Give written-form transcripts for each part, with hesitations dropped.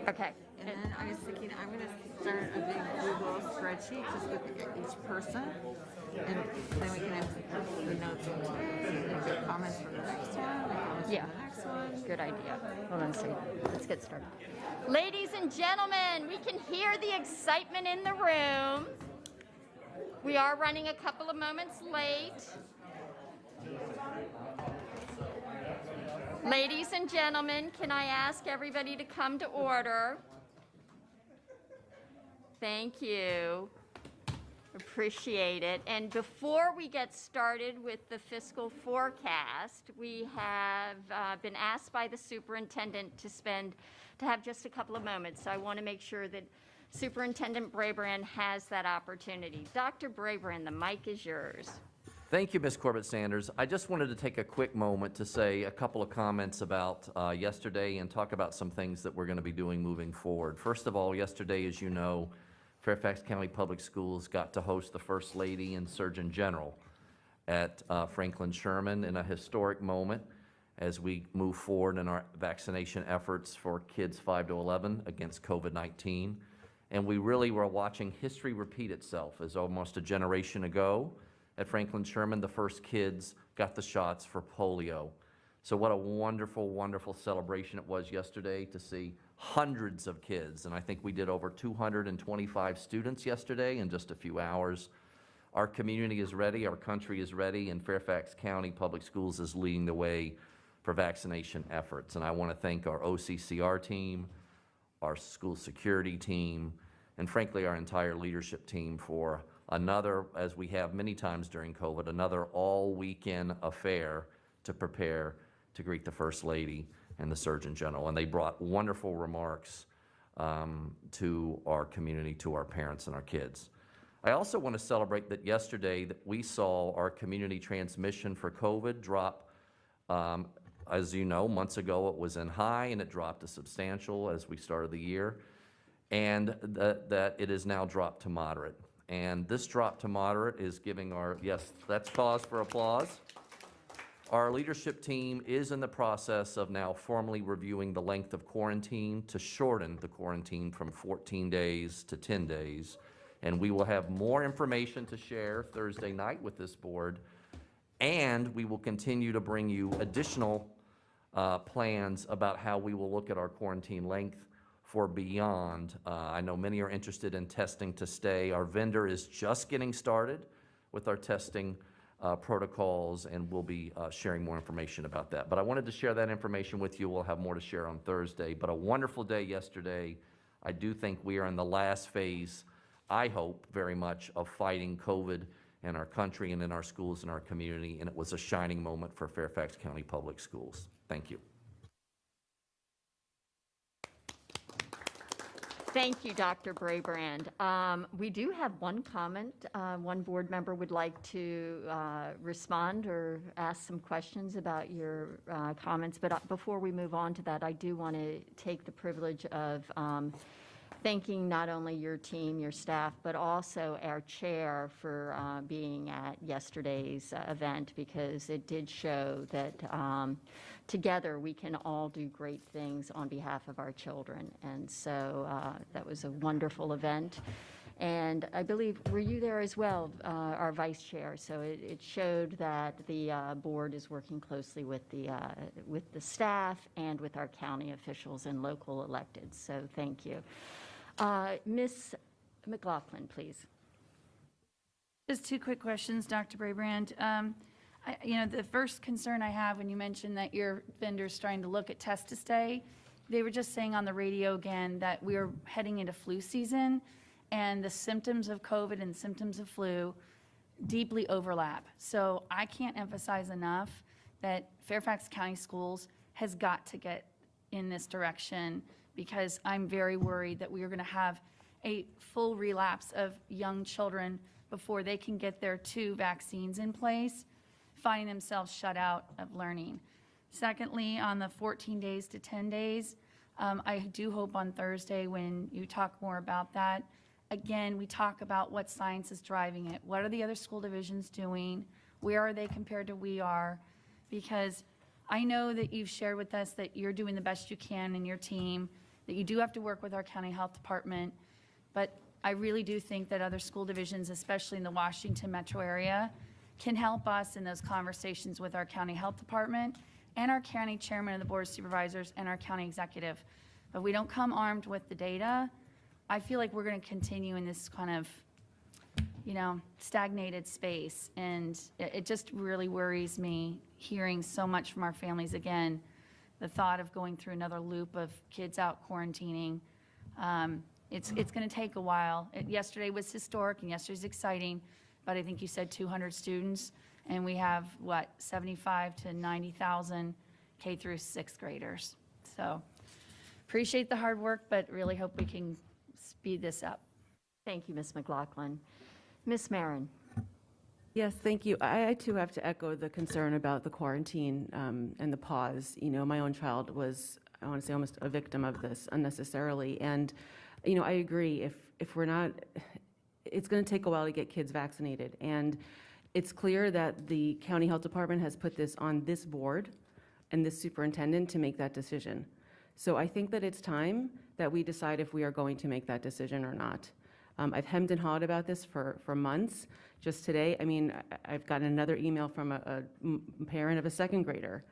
Okay. And then I was thinking I'm going to start a big Google spreadsheet just with each person, and then we can have the notes from today, comments from the next one, comments Yeah. from the next one. Good idea. Hold on a second. Let's get started. Ladies and gentlemen, we can hear the excitement in the room. We are running a couple of moments late. Ladies and gentlemen, can I ask everybody to come to order? Thank you. Appreciate it. And before we get started with the fiscal forecast, we have been asked by the superintendent to have just a couple of moments. So I want to make sure that Superintendent Brabrand has that opportunity. Dr. Brabrand, the mic is yours. Thank you, Ms. Corbett-Sanders. I just wanted to take a quick moment to say a couple of comments about yesterday and talk about some things that we're going to be doing moving forward. First of all, yesterday, as you know, Fairfax County Public Schools got to host the First Lady and Surgeon General at Franklin Sherman in a historic moment as we move forward in our vaccination efforts for kids 5 to 11 against COVID-19. And we really were watching history repeat itself, as almost a generation ago at Franklin Sherman, the first kids got the shots for polio. So what a wonderful, wonderful celebration it was yesterday to see hundreds of kids, and I think we did over 225 students yesterday in just a few hours. Our community is ready, our country is ready, and Fairfax County Public Schools is leading the way for vaccination efforts. And I want to thank our OCCR team, our school security team, and frankly our entire leadership team for another, as we have many times during COVID, another all-weekend affair to prepare to greet the First Lady and the Surgeon General. And they brought wonderful remarks to our community, to our parents and our kids. I also want to celebrate that yesterday that we saw our community transmission for COVID drop. As you know, months ago it was in high and it dropped to substantial as we started the year, and that it is now dropped to moderate. And this drop to moderate is giving our, yes, that's cause for applause. Our leadership team is in the process of now formally reviewing the length of quarantine to shorten the quarantine from 14 days to 10 days. And we will have more information to share Thursday night with this board. And we will continue to bring you additional plans about how we will look at our quarantine length for beyond. I know many are interested in testing to stay. Our vendor is just getting started with our testing protocols, and we'll be sharing more information about that. But I wanted to share that information with you. We'll have more to share on Thursday. But a wonderful day yesterday. I do think we are in the last phase, I hope very much, of fighting COVID in our country and in our schools and our community, and it was a shining moment for Fairfax County Public Schools. Thank you. Thank you, Dr. Brabrand. We do have one comment. One board member would like to respond or ask some questions about your comments. But before we move on to that, I do want to take the privilege of thanking not only your team, your staff, but also our chair for being at yesterday's event, because it did show that together we can all do great things on behalf of our children. And so that was a wonderful event. And I believe, were you there as well, our vice chair? So it showed that the board is working closely with the staff and with our county officials and local electeds. So thank you. Ms. McLaughlin, please. Just two quick questions, Dr. Brabrand. The first concern I have when you mentioned that your vendor's trying to look at test to stay, they were just saying on the radio again that we are heading into flu season, and the symptoms of COVID and symptoms of flu deeply overlap. So I can't emphasize enough that Fairfax County Schools has got to get in this direction, because I'm very worried that we are going to have a full relapse of young children before they can get their 2 vaccines in place, finding themselves shut out of learning. Secondly, on the 14 days to 10 days, I do hope on Thursday when you talk more about that, again, we talk about what science is driving it. What are the other school divisions doing? Where are they compared to we are? Because I know that you've shared with us that you're doing the best you can in your team that you do have to work with our county health department, but I really do think that other school divisions, especially in the Washington metro area, can help us in those conversations with our county health department and our county chairman of the board of supervisors and our county executive. But if we don't come armed with the data, I feel like we're going to continue in this kind of, stagnated space. And it just really worries me hearing so much from our families again, the thought of going through another loop of kids out quarantining. It's going to take a while. Yesterday was historic and yesterday's exciting, but I think you said 200 students, and we have, 75 to 90,000 K through sixth graders. So appreciate the hard work, but really hope we can speed this up. Thank you, Ms. McLaughlin. Ms. Marin. Yes, thank you. I too have to echo the concern about the quarantine and the pause. My own child was, I want to say, almost a victim of this unnecessarily. And, I agree. If we're not, it's going to take a while to get kids vaccinated. And it's clear that the county health department has put this on this board and this superintendent to make that decision. So I think that it's time that we decide if we are going to make that decision or not. I've hemmed and hawed about this for months. Just today, I've gotten another email from a parent of a second grader.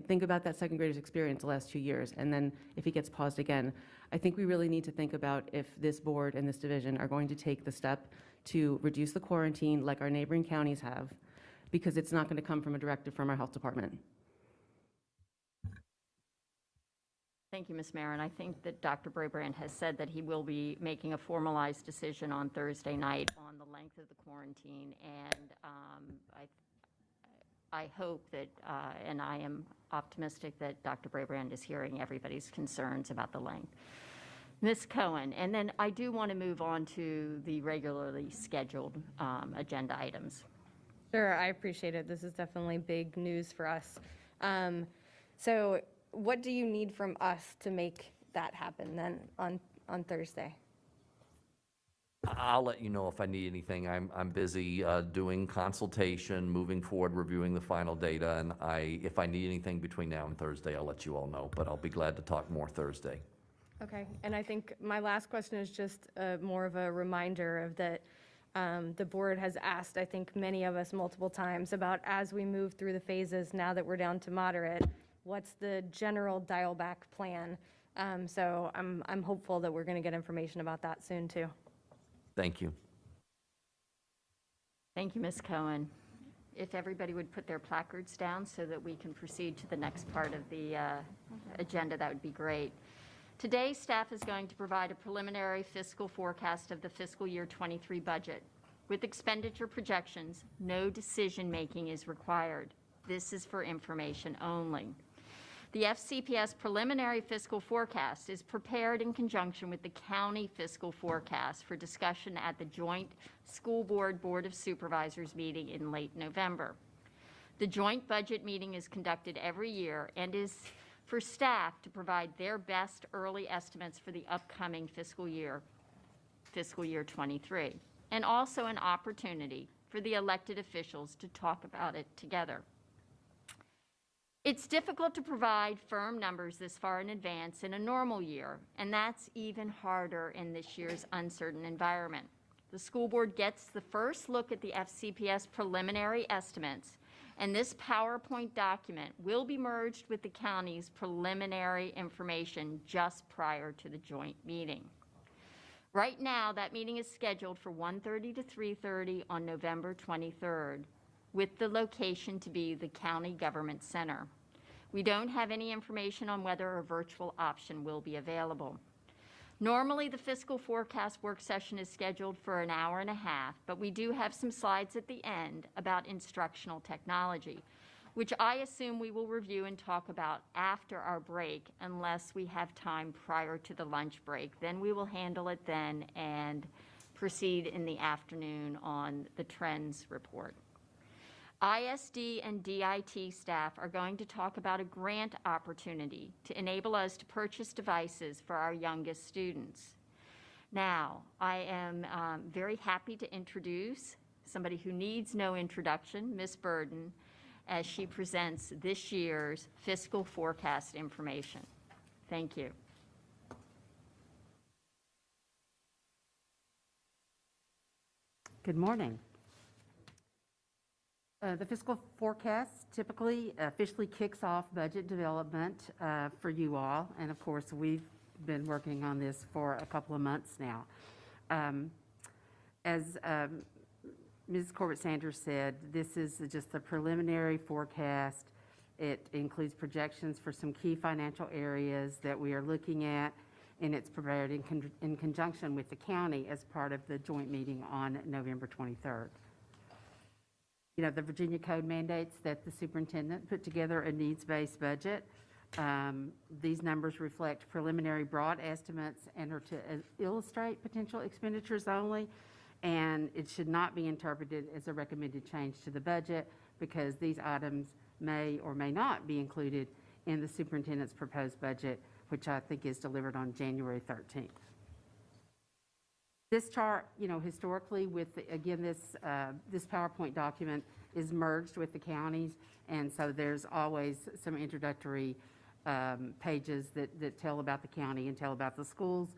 Think about that second grader's experience the last 2 years, and then if he gets paused again. I think we really need to think about if this board and this division are going to take the step to reduce the quarantine like our neighboring counties have, because it's not going to come from a directive from our health department. Thank you, Ms. Marin. I think that Dr. Brabrand has said that he will be making a formalized decision on Thursday night on the length of the quarantine, and I hope that, and I am optimistic that Dr. Brabrand is hearing everybody's concerns about the length. Ms. Cohen, and then I do want to move on to the regularly scheduled agenda items. Sure, I appreciate it. This is definitely big news for us. So what do you need from us to make that happen then on Thursday? I'll let you know if I need anything. I'm busy doing consultation, moving forward, reviewing the final data, and if I need anything between now and Thursday, I'll let you all know, but I'll be glad to talk more Thursday. Okay, and I think my last question is just more of a reminder of that the board has asked, I think, many of us multiple times about as we move through the phases now that we're down to moderate, what's the general dial back plan? So I'm hopeful that we're going to get information about that soon too. Thank you. Thank you, Ms. Cohen. If everybody would put their placards down so that we can proceed to the next part of the agenda, that would be great. Today, staff is going to provide a preliminary fiscal forecast of the fiscal year 23 budget. With expenditure projections, no decision-making is required. This is for information only. The FCPS preliminary fiscal forecast is prepared in conjunction with the county fiscal forecast for discussion at the joint school board Board of Supervisors meeting in late November. The joint budget meeting is conducted every year and is for staff to provide their best early estimates for the upcoming fiscal year 23, and also an opportunity for the elected officials to talk about it together. It's difficult to provide firm numbers this far in advance in a normal year, and that's even harder in this year's uncertain environment. The school board gets the first look at the FCPS preliminary estimates, and this PowerPoint document will be merged with the county's preliminary information just prior to the joint meeting. Right now, that meeting is scheduled for 1:30 to 3:30 on November 23rd, with the location to be the County Government Center. We don't have any information on whether a virtual option will be available. Normally, the fiscal forecast work session is scheduled for an hour and a half, but we do have some slides at the end about instructional technology, which I assume we will review and talk about after our break unless we have time prior to the lunch break. Then we will handle it then and proceed in the afternoon on the trends report. ISD and DIT staff are going to talk about a grant opportunity to enable us to purchase devices for our youngest students. Now, I am very happy to introduce somebody who needs no introduction, Ms. Burden, as she presents this year's fiscal forecast information. Thank you. Good morning. The fiscal forecast typically officially kicks off budget development for you all, and of course, we've been working on this for a couple of months now. As Ms. Corbett-Sanders said, this is just the preliminary forecast. It includes projections for some key financial areas that we are looking at, and it's prepared in conjunction with the county as part of the joint meeting on November 23rd. You know, the Virginia Code mandates that the superintendent put together a needs-based budget. These numbers reflect preliminary broad estimates and are to illustrate potential expenditures only, and it should not be interpreted as a recommended change to the budget because these items may or may not be included in the superintendent's proposed budget, which I think is delivered on January 13th. This chart, you know, historically with, again, this PowerPoint document is merged with the counties, and so there's always some introductory pages that tell about the county and tell about the schools.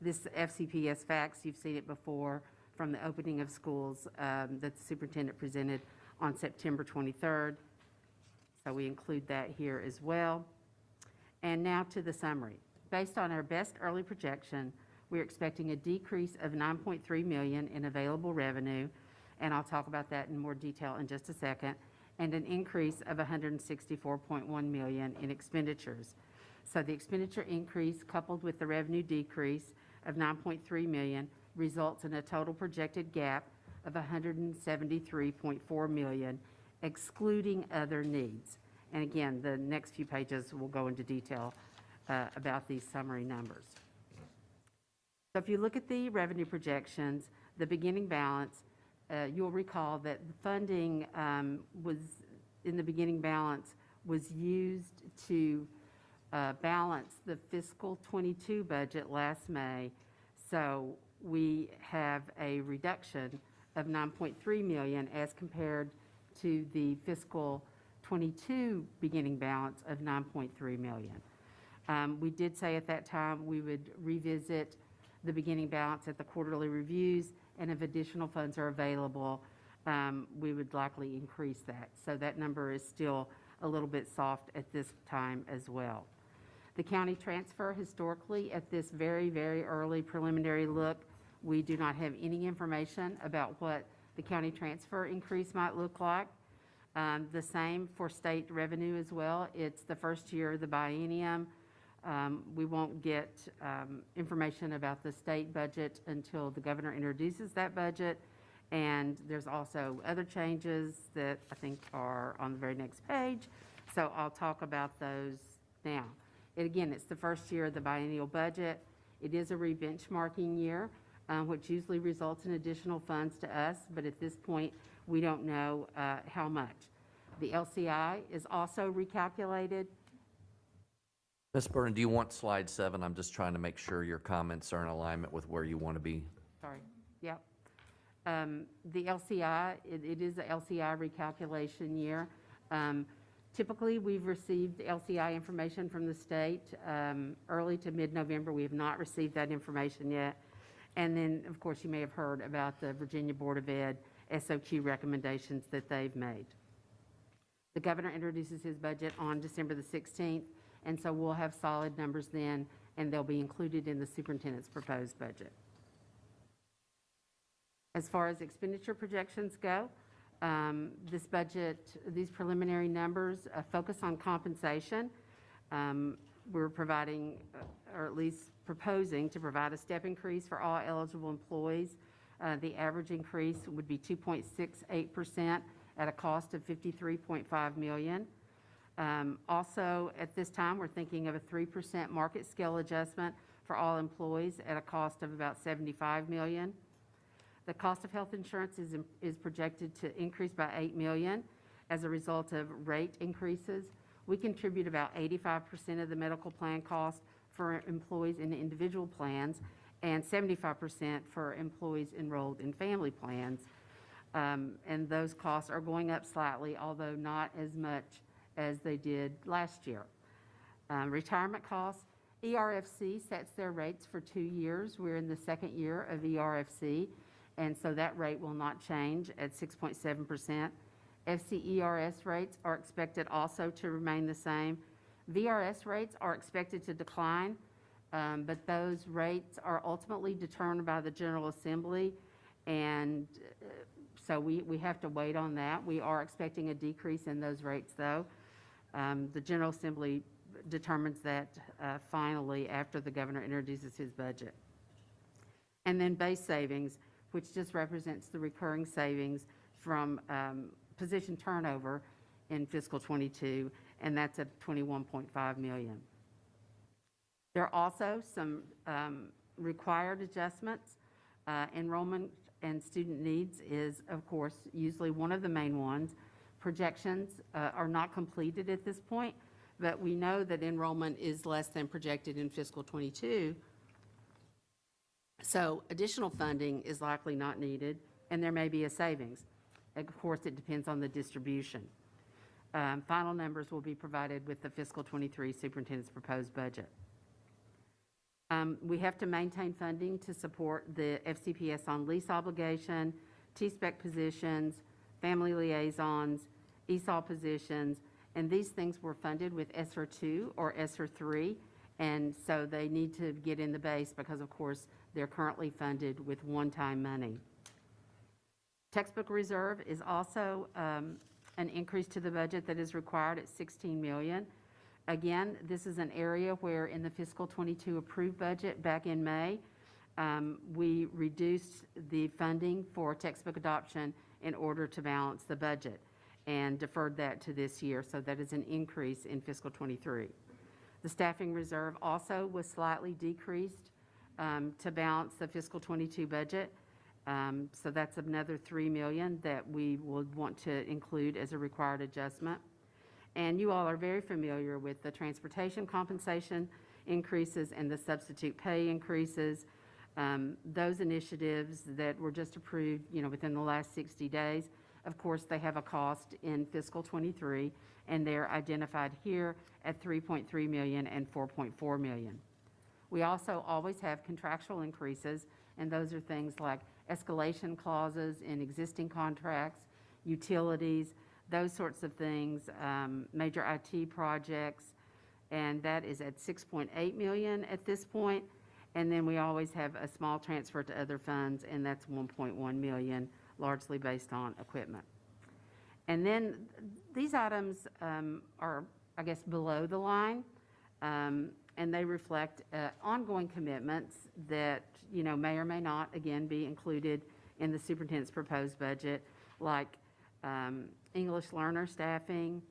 This FCPS facts, you've seen it before from the opening of schools that the superintendent presented on September 23rd. So we include that here as well. And now to the summary. Based on our best early projection, we're expecting a decrease of $9.3 million in available revenue, and I'll talk about that in more detail in just a second, and an increase of $164.1 million in expenditures. So the expenditure increase coupled with the revenue decrease of $9.3 million results in a total projected gap of $173.4 million, excluding other needs. And again, the next few pages will go into detail about these summary numbers. So if you look at the revenue projections, the beginning balance, you'll recall that the funding was in the beginning balance was used to balance the fiscal 22 budget last May. So we have a reduction of $9.3 million as compared to the fiscal 22 beginning balance of $9.3 million. We did say at that time we would revisit the beginning balance at the quarterly reviews, and if additional funds are available, we would likely increase that. So that number is still a little bit soft at this time as well. The county transfer, historically, at this very, very early preliminary look, we do not have any information about what the county transfer increase might look like. The same for state revenue as well. It's the first year of the biennium. We won't get information about the state budget until the governor introduces that budget. And there's also other changes that I think are on the very next page. So I'll talk about those now. And again, it's the first year of the biennial budget. It is a re-benchmarking year, which usually results in additional funds to us. But at this point, we don't know how much. The LCI is also recalculated. Ms. Byrne, do you want slide 7? I'm just trying to make sure your comments are in alignment with where you want to be. Sorry, yep. The LCI, it is a LCI recalculation year. Typically, we've received LCI information from the state early to mid-November. We have not received that information yet. And then, of course, you may have heard about the Virginia Board of Ed SOQ recommendations that they've made. The governor introduces his budget on December the 16th, and so we'll have solid numbers then, and they'll be included in the superintendent's proposed budget. As far as expenditure projections go, this budget, these preliminary numbers focus on compensation. We're providing, or at least proposing to provide a step increase for all eligible employees. The average increase would be 2.68% at a cost of $53.5 million. Also, at this time, we're thinking of a 3% market scale adjustment for all employees at a cost of about $75 million. The cost of health insurance is projected to increase by $8 million as a result of rate increases. We contribute about 85% of the medical plan cost for employees in individual plans and 75% for employees enrolled in family plans. And those costs are going up slightly, although not as much as they did last year. Retirement costs, ERFC sets their rates for 2 years. We're in the second year of ERFC, and so that rate will not change at 6.7%. FCERS rates are expected also to remain the same. VRS rates are expected to decline, but those rates are ultimately determined by the General Assembly, and so we have to wait on that. We are expecting a decrease in those rates, though. The General Assembly determines that finally after the governor introduces his budget. And then base savings, which just represents the recurring savings from position turnover in fiscal '22, and that's at $21.5 million. There are also some required adjustments. Enrollment and student needs is, of course, usually one of the main ones. Projections are not completed at this point, but we know that enrollment is less than projected in fiscal '22. So additional funding is likely not needed, and there may be a savings. Of course, it depends on the distribution. Final numbers will be provided with the fiscal '23 superintendent's proposed budget. We have to maintain funding to support the FCPS on lease obligation, T-spec positions, family liaisons, ESOL positions, and these things were funded with ESSER 2 or ESSER 3, and so they need to get in the base because, of course, they're currently funded with one-time money. Textbook reserve is also an increase to the budget that is required at $16 million. Again, this is an area where in the fiscal '22 approved budget back in May, we reduced the funding for textbook adoption in order to balance the budget and deferred that to this year. So that is an increase in fiscal '23. The staffing reserve also was slightly decreased to balance the fiscal '22 budget. So that's another $3 million that we would want to include as a required adjustment. And you all are very familiar with the transportation compensation increases and the substitute pay increases. Those initiatives that were just approved, within the last 60 days, of course, they have a cost in fiscal '23, and they're identified here at $3.3 million and $4.4 million. We also always have contractual increases, and those are things like escalation clauses in existing contracts, utilities, those sorts of things, major IT projects, and that is at $6.8 million at this point. And then we always have a small transfer to other funds, and that's $1.1 million, largely based on equipment. And then these items are, I guess, below the line, and they reflect ongoing commitments that, may or may not, again, be included in the superintendent's proposed budget, like English learner staffing.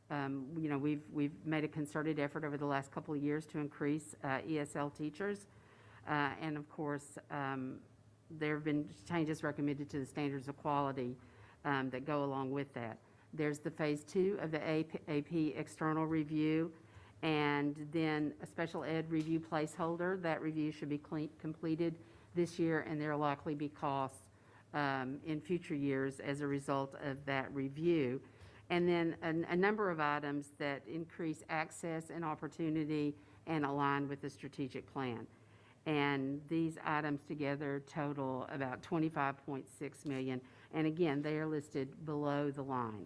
We've made a concerted effort over the last couple of years to increase ESL teachers. And of course, there have been changes recommended to the standards of quality that go along with that. There's the phase 2 of the AP external review, and then a special ed review placeholder. That review should be completed this year, and there will likely be costs in future years as a result of that review. And then a number of items that increase access and opportunity and align with the strategic plan. And these items together total about $25.6 million. And again, they are listed below the line.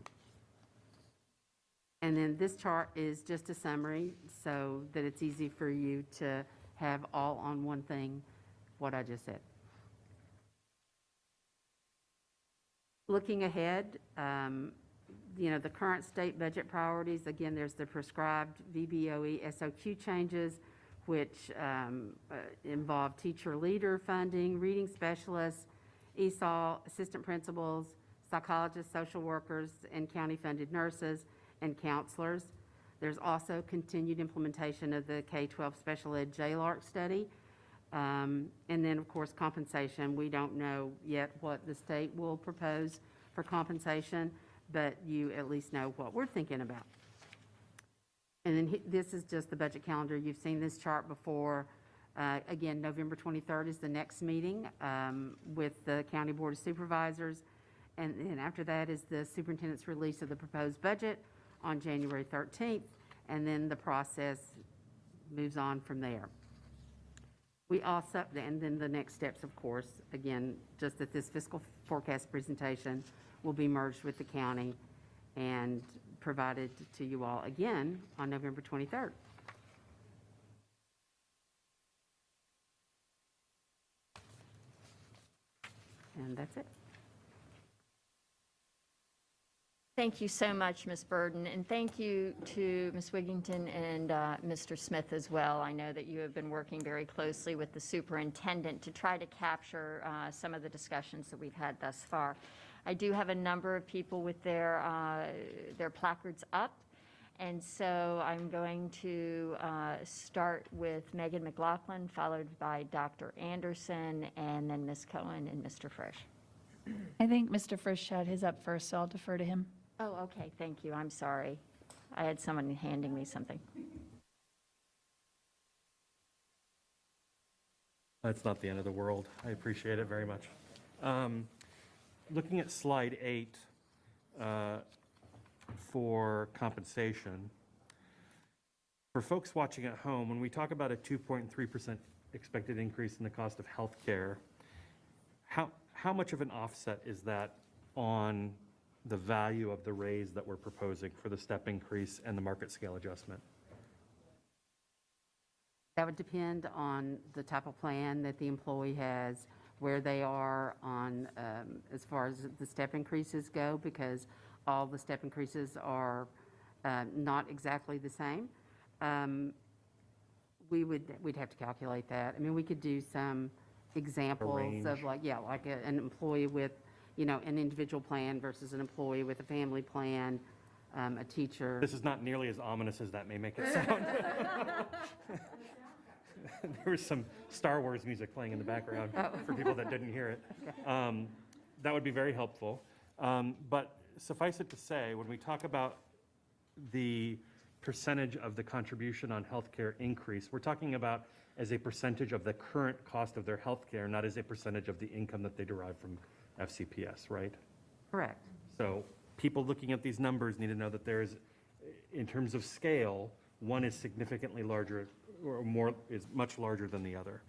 And then this chart is just a summary so that it's easy for you to have all on one thing, what I just said. Looking ahead, the current state budget priorities, again, there's the prescribed VBOE SOQ changes, which involve teacher leader funding, reading specialists, ESOL, assistant principals, psychologists, social workers, and county-funded nurses and counselors. There's also continued implementation of the K-12 special ed JLARC study. And then, of course, compensation. We don't know yet what the state will propose for compensation, but you at least know what we're thinking about. And then this is just the budget calendar. You've seen this chart before. Again, November 23rd is the next meeting with the County Board of Supervisors. And then after that is the superintendent's release of the proposed budget on January 13th. And then the process moves on from there. We also, and then the next steps, of course, again, just that this fiscal forecast presentation will be merged with the county and provided to you all again on November 23rd. And that's it. Thank you so much, Ms. Burden, and thank you to Ms. Wigington and Mr. Smith as well. I know that you have been working very closely with the superintendent to try to capture some of the discussions that we've had thus far. I do have a number of people with their placards up, and so I'm going to start with Megan McLaughlin, followed by Dr. Anderson, and then Ms. Cohen and Mr. Frisch. I think Mr. Frisch had his up first, so I'll defer to him. Oh, okay, thank you, I'm sorry. I had someone handing me something. That's not the end of the world. I appreciate it very much. Looking at slide 8 for compensation, for folks watching at home, when we talk about a 2.3% expected increase in the cost of healthcare, how much of an offset is that on the value of the raise that we're proposing for the step increase and the market scale adjustment? That would depend on the type of plan that the employee has, where they are on, as far as the step increases go, because all the step increases are not exactly the same. We'd have to calculate that. I mean, we could do some examples of like an employee with, an individual plan versus an employee with a family plan, a teacher. This is not nearly as ominous as that may make it sound. There was some Star Wars music playing in the background for people that didn't hear it. That would be very helpful. But suffice it to say, when we talk about the percentage of the contribution on healthcare increase, we're talking about as a percentage of the current cost of their healthcare, not as a percentage of the income that they derive from FCPS, right? Correct. So people looking at these numbers need to know that there is, in terms of scale, one is significantly larger or more is much larger than the other.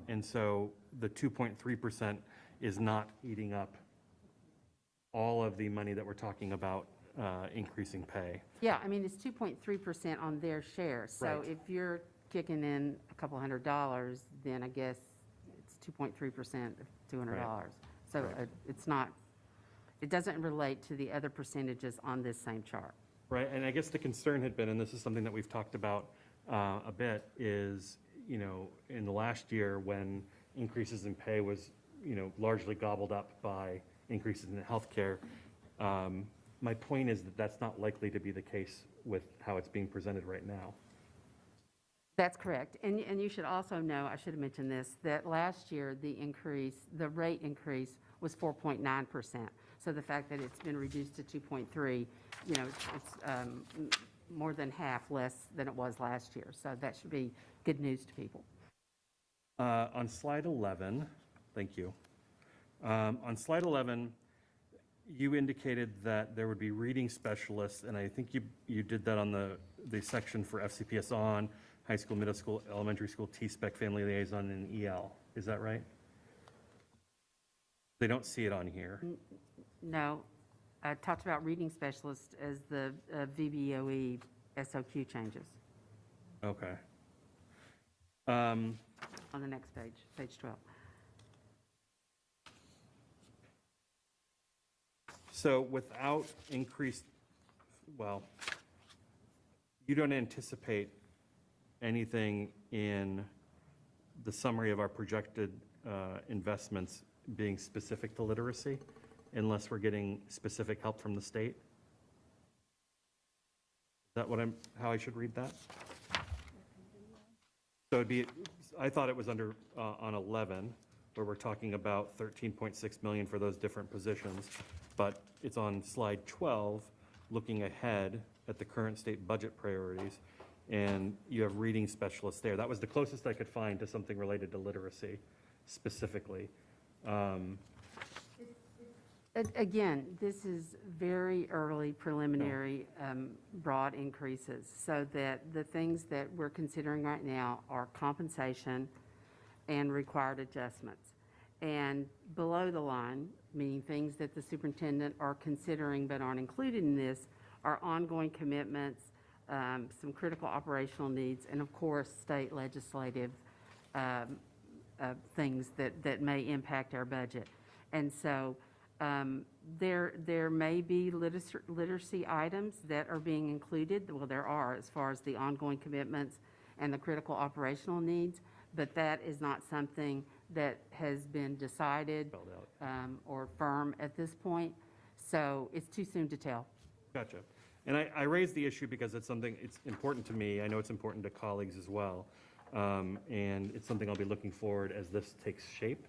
And so the 2.3% is not eating up all of the money that we're talking about increasing pay. Yeah, I mean, it's 2.3% on their share. So Right. if you're kicking in a couple $100, then I guess it's 2.3% of $200. Right. So Right. it's not, it doesn't relate to the other percentages on this same chart. Right, and I guess the concern had been, and this is something that we've talked about a bit, is, in the last year when increases in pay was, largely gobbled up by increases in healthcare, my point is that that's not likely to be the case with how it's being presented right now. That's correct. And you should also know, I should have mentioned this, that last year the rate increase was 4.9%. So the fact that it's been reduced to 2.3, it's more than half less than it was last year. So that should be good news to people. On slide 11, thank you. On slide 11, you indicated that there would be reading specialists, and I think you did that on the section for FCPS on high school, middle school, elementary school, T-spec, family liaison, and EL. Is that right? They don't see it on here. No, I talked about reading specialists as the VBOE SOQ changes Okay. on the next page, page 12. So without increased, well, you don't anticipate anything in the summary of our projected investments being specific to literacy unless we're getting specific help from the state? Is that how I should read that? So it'd be, I thought it was under, on 11, where we're talking about 13.6 million for those different positions, but it's on slide 12, looking ahead at the current state budget priorities, and you have reading specialists there. That was the closest I could find to something related to literacy specifically. Again, this is very early preliminary broad increases, so that the things that we're considering right now are compensation, and required adjustments. And below the line, meaning things that the superintendent are considering but aren't included in this, are ongoing commitments, some critical operational needs, and of course, state legislative things that may impact our budget. And so there may be literacy items that are being included. Well, there are, as far as the ongoing commitments and the critical operational needs, but that is not something that has been decided or firm at this point. So it's too soon to tell. Gotcha. And I raised the issue because it's important to me. I know it's important to colleagues as well. And it's something I'll be looking forward as this takes shape.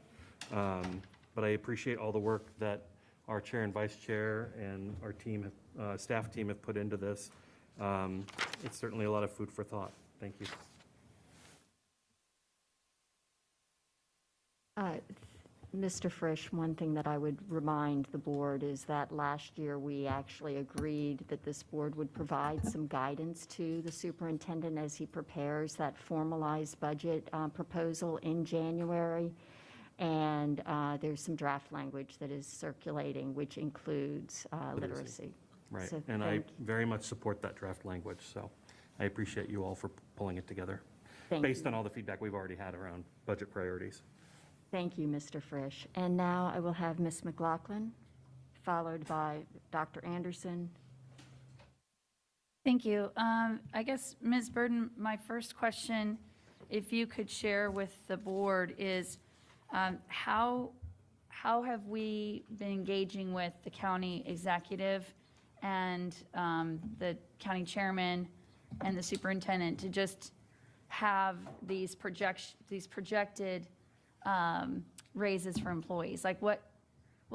But I appreciate all the work that our chair and vice chair and our team, staff team have put into this. It's certainly a lot of food for thought. Thank you. Mr. Frisch, one thing that I would remind the board is that last year we actually agreed that this board would provide some guidance to the superintendent as he prepares that formalized budget proposal in January. And there's some draft language that is circulating, which includes literacy. Right, So and I very much support that draft language, so I appreciate you all for pulling it together, based on all the feedback we've already had around budget priorities. Thank you, Mr. Frisch. And now I will have Ms. McLaughlin, followed by Dr. Anderson. Thank you. I guess, Ms. Burden, my first question, if you could share with the board, is how have we been engaging with the county executive and the county chairman and the superintendent to just have these projected raises for employees? Like what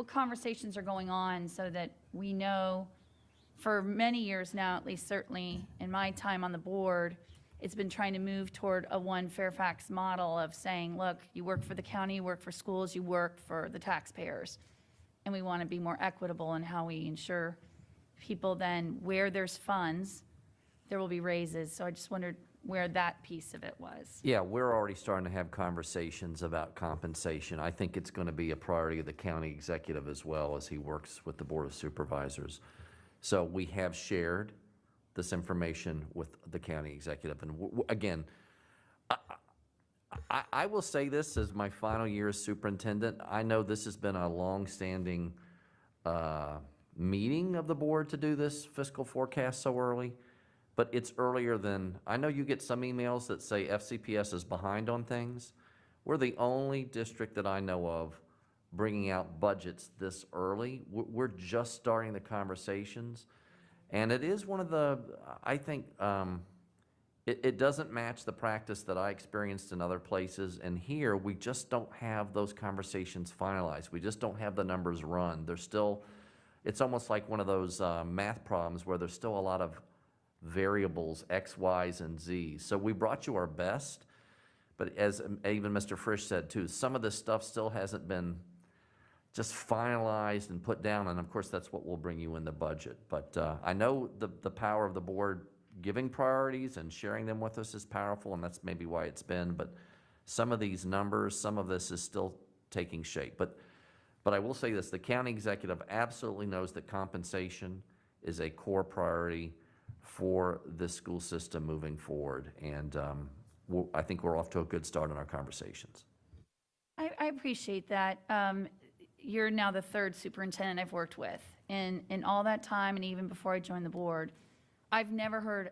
conversations are going on so that we know? For many years now, at least certainly in my time on the board, it's been trying to move toward a one Fairfax model of saying, look, you work for the county, you work for schools, you work for the taxpayers. And we want to be more equitable in how we ensure people then, where there's funds, there will be raises. So I just wondered where that piece of it was. Yeah, we're already starting to have conversations about compensation. I think it's going to be a priority of the county executive as well as he works with the Board of Supervisors. So we have shared this information with the county executive. And again, I will say this as my final year as superintendent. I know this has been a long-standing meeting of the board to do this fiscal forecast so early. But it's earlier than, I know you get some emails that say FCPS is behind on things. We're the only district that I know of bringing out budgets this early. We're just starting the conversations. And it is one of the, I think, it doesn't match the practice that I experienced in other places. And here, we just don't have those conversations finalized. We just don't have the numbers run. There's still, it's almost like one of those math problems where there's still a lot of variables, X, Y's, and Z's. So we brought you our best, but as even Mr. Frisch said too, some of this stuff still hasn't been just finalized and put down, and of course that's what we'll bring you in the budget. But I know the power of the board giving priorities and sharing them with us is powerful, and that's maybe why it's been, but some of these numbers, some of this is still taking shape. But I will say this, the county executive absolutely knows that compensation is a core priority for this school system moving forward. And I think we're off to a good start in our conversations. I appreciate that. You're now the third superintendent I've worked with. In all that time, and even before I joined the board, I've never heard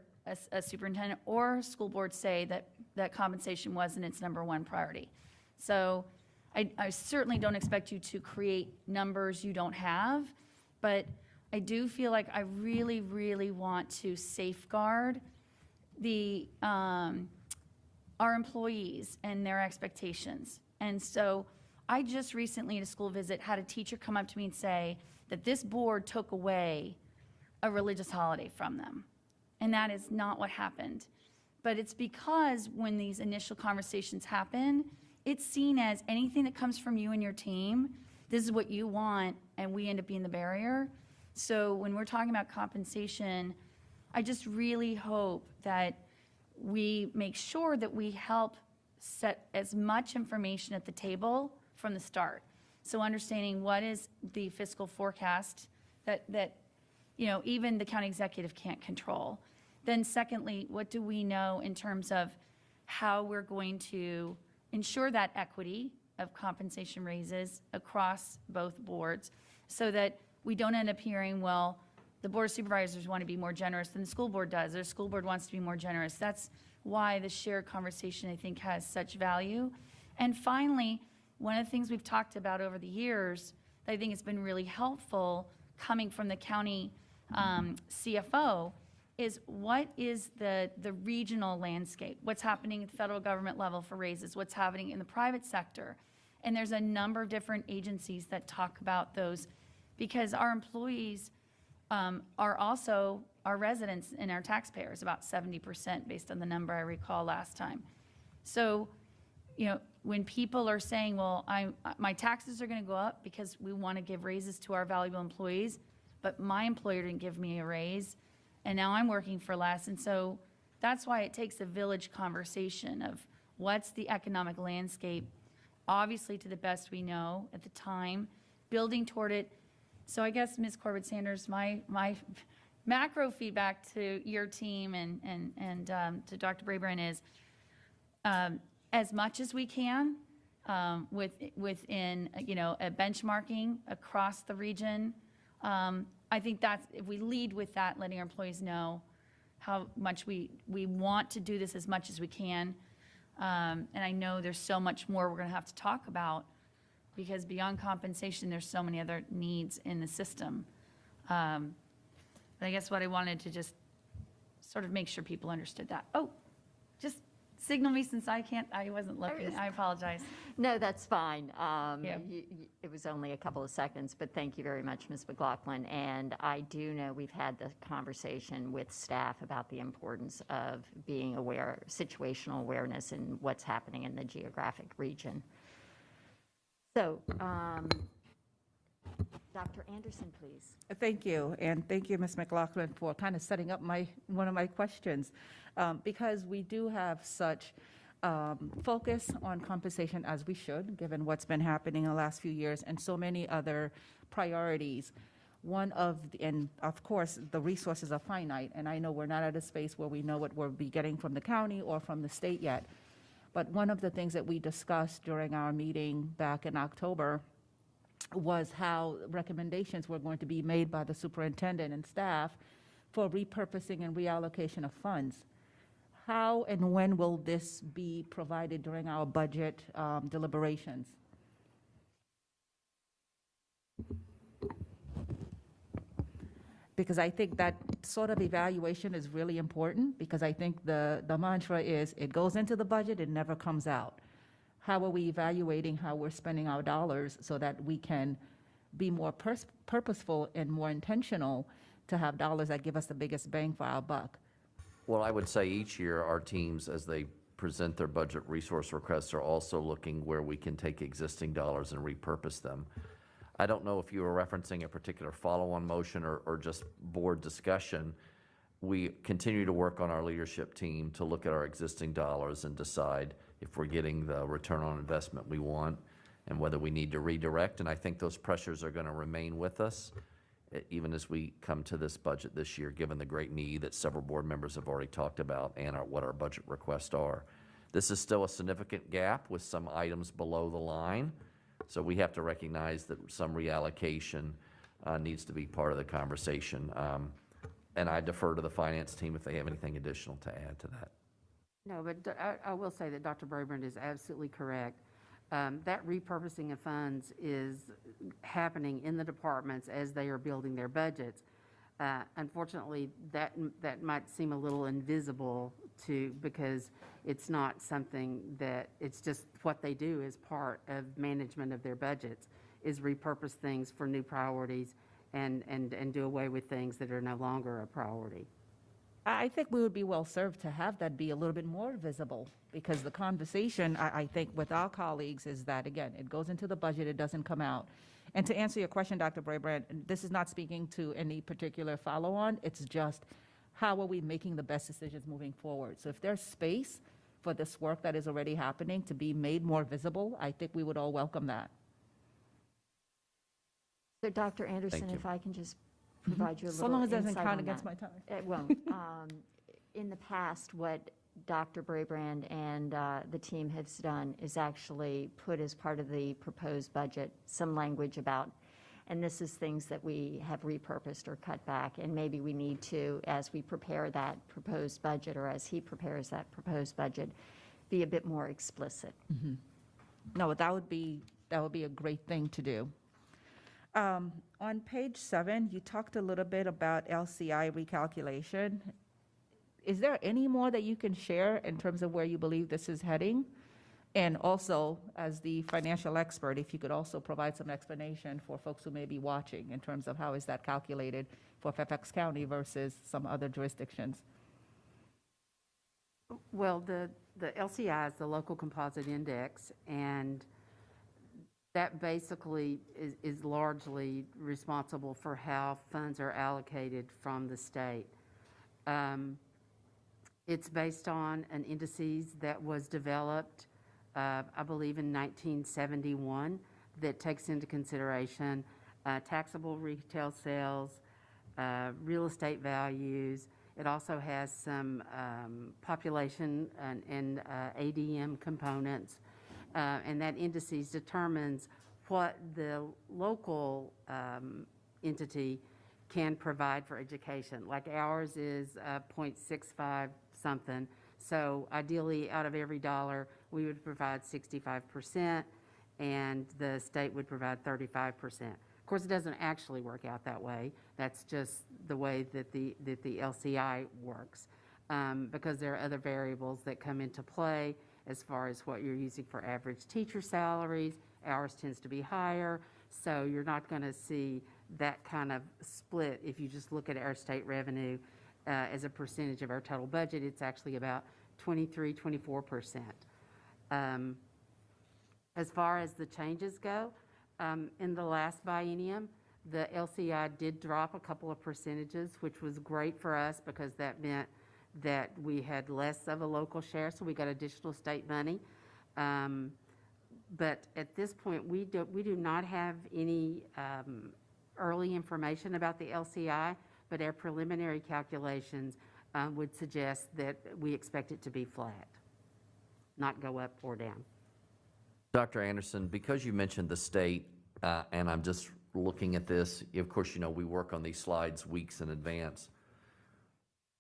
a superintendent or a school board say that compensation wasn't its number one priority. So I certainly don't expect you to create numbers you don't have, but I do feel like I really, really want to safeguard our employees and their expectations. And so I just recently at a school visit had a teacher come up to me and say that this board took away a religious holiday from them. And that is not what happened. But it's because when these initial conversations happen, it's seen as anything that comes from you and your team, this is what you want, and we end up being the barrier. So when we're talking about compensation, I just really hope that we make sure that we help set as much information at the table from the start. So understanding what is the fiscal forecast that even the county executive can't control. Then secondly, what do we know in terms of how we're going to ensure that equity of compensation raises across both boards so that we don't end up hearing, well, the board of supervisors want to be more generous than the school board does, or the school board wants to be more generous. That's why the shared conversation, I think, has such value. And finally, one of the things we've talked about over the years that I think has been really helpful coming from the county CFO is what is the regional landscape? What's happening at the federal government level for raises? What's happening in the private sector? And there's a number of different agencies that talk about those because our employees are also our residents and our taxpayers, about 70% based on the number I recall last time. So, when people are saying, well, my taxes are going to go up because we want to give raises to our valuable employees, but my employer didn't give me a raise, and now I'm working for less. And so that's why it takes a village conversation of what's the economic landscape, obviously to the best we know at the time, building toward it. So I guess, Ms. Corbett-Sanders, my macro feedback to your team and to Dr. Brabrand is as much as we can within a benchmarking across the region. I think that's, if we lead with that, letting our employees know how much we want to do this as much as we can. And I know there's so much more we're going to have to talk about because beyond compensation, there's so many other needs in the system. But I guess what I wanted to just sort of make sure people understood that. Oh, just signal me since I wasn't looking. I apologize. No, that's fine. Yeah. It was only a couple of seconds, but thank you very much, Ms. McLaughlin. And I do know we've had the conversation with staff about the importance of being aware, situational awareness in what's happening in the geographic region. So, Dr. Anderson, please. Thank you, and thank you, Ms. McLaughlin, for kind of setting up one of my questions. Because we do have such focus on compensation as we should, given what's been happening in the last few years, and so many other priorities. And of course, the resources are finite, and I know we're not at a space where we know what we'll be getting from the county or from the state yet. But one of the things that we discussed during our meeting back in October was how recommendations were going to be made by the superintendent and staff for repurposing and reallocation of funds. How and when will this be provided during our budget deliberations? Because I think that sort of evaluation is really important, because I think the mantra is it goes into the budget, it never comes out. How are we evaluating how we're spending our dollars so that we can be more purposeful and more intentional to have dollars that give us the biggest bang for our buck? Well, I would say each year, our teams, as they present their budget resource requests, are also looking where we can take existing dollars and repurpose them. I don't know if you were referencing a particular follow-on motion or just board discussion. We continue to work on our leadership team to look at our existing dollars and decide if we're getting the return on investment we want and whether we need to redirect. And I think those pressures are going to remain with us even as we come to this budget this year, given the great need that several board members have already talked about and what our budget requests are. This is still a significant gap with some items below the line, so we have to recognize that some reallocation needs to be part of the conversation. And I defer to the finance team if they have anything additional to add to that. No, but I will say that Dr. Brabrand is absolutely correct. That repurposing of funds is happening in the departments as they are building their budgets. Unfortunately, that might seem a little invisible because it's not something that, it's just what they do as part of management of their budgets, is repurpose things for new priorities and do away with things that are no longer a priority. I think we would be well served to have that be a little bit more visible, because the conversation, I think, with our colleagues is that, again, it goes into the budget, it doesn't come out. And to answer your question, Dr. Brabrand, this is not speaking to any particular follow-on, it's just how are we making the best decisions moving forward? So if there's space for this work that is already happening to be made more visible, I think we would all welcome that. So Dr. Anderson, you. if I can just provide you a So little long as it doesn't insight count on against that. my time. It won't. In the past, what Dr. Brabrand and the team has done is actually put as part of the proposed budget some language about, and this is things that we have repurposed or cut back, and maybe we need to, as we prepare that proposed budget, or as he prepares that proposed budget, be a bit more explicit. No, that would be a great thing to do. On page 7, you talked a little bit about LCI recalculation. Is there any more that you can share in terms of where you believe this is heading? And also, as the financial expert, if you could also provide some explanation for folks who may be watching in terms of how is that calculated for Fairfax County versus some other jurisdictions? Well, the LCI is the local composite index, and that basically is largely responsible for how funds are allocated from the state. It's based on an indices that was developed, I believe, in 1971, that takes into consideration taxable retail sales, real estate values. It also has some population and ADM components. And that indices determines what the local entity can provide for education. Like ours is 0.65 something. So ideally, out of every dollar, we would provide 65%, and the state would provide 35%. Of course, it doesn't actually work out that way. That's just the way that the LCI works, because there are other variables that come into play as far as what you're using for average teacher salaries. Ours tends to be higher, so you're not going to see that kind of split. If you just look at our state revenue as a percentage of our total budget, it's actually about 23-24%. As far as the changes go, in the last biennium, the LCI did drop a couple of percentages, which was great for us because that meant that we had less of a local share, so we got additional state money. But at this point, we do not have any early information about the LCI, but our preliminary calculations would suggest that we expect it to be flat, not go up or down. Dr. Anderson, because you mentioned the state, and I'm just looking at this, of course, you know, we work on these slides weeks in advance.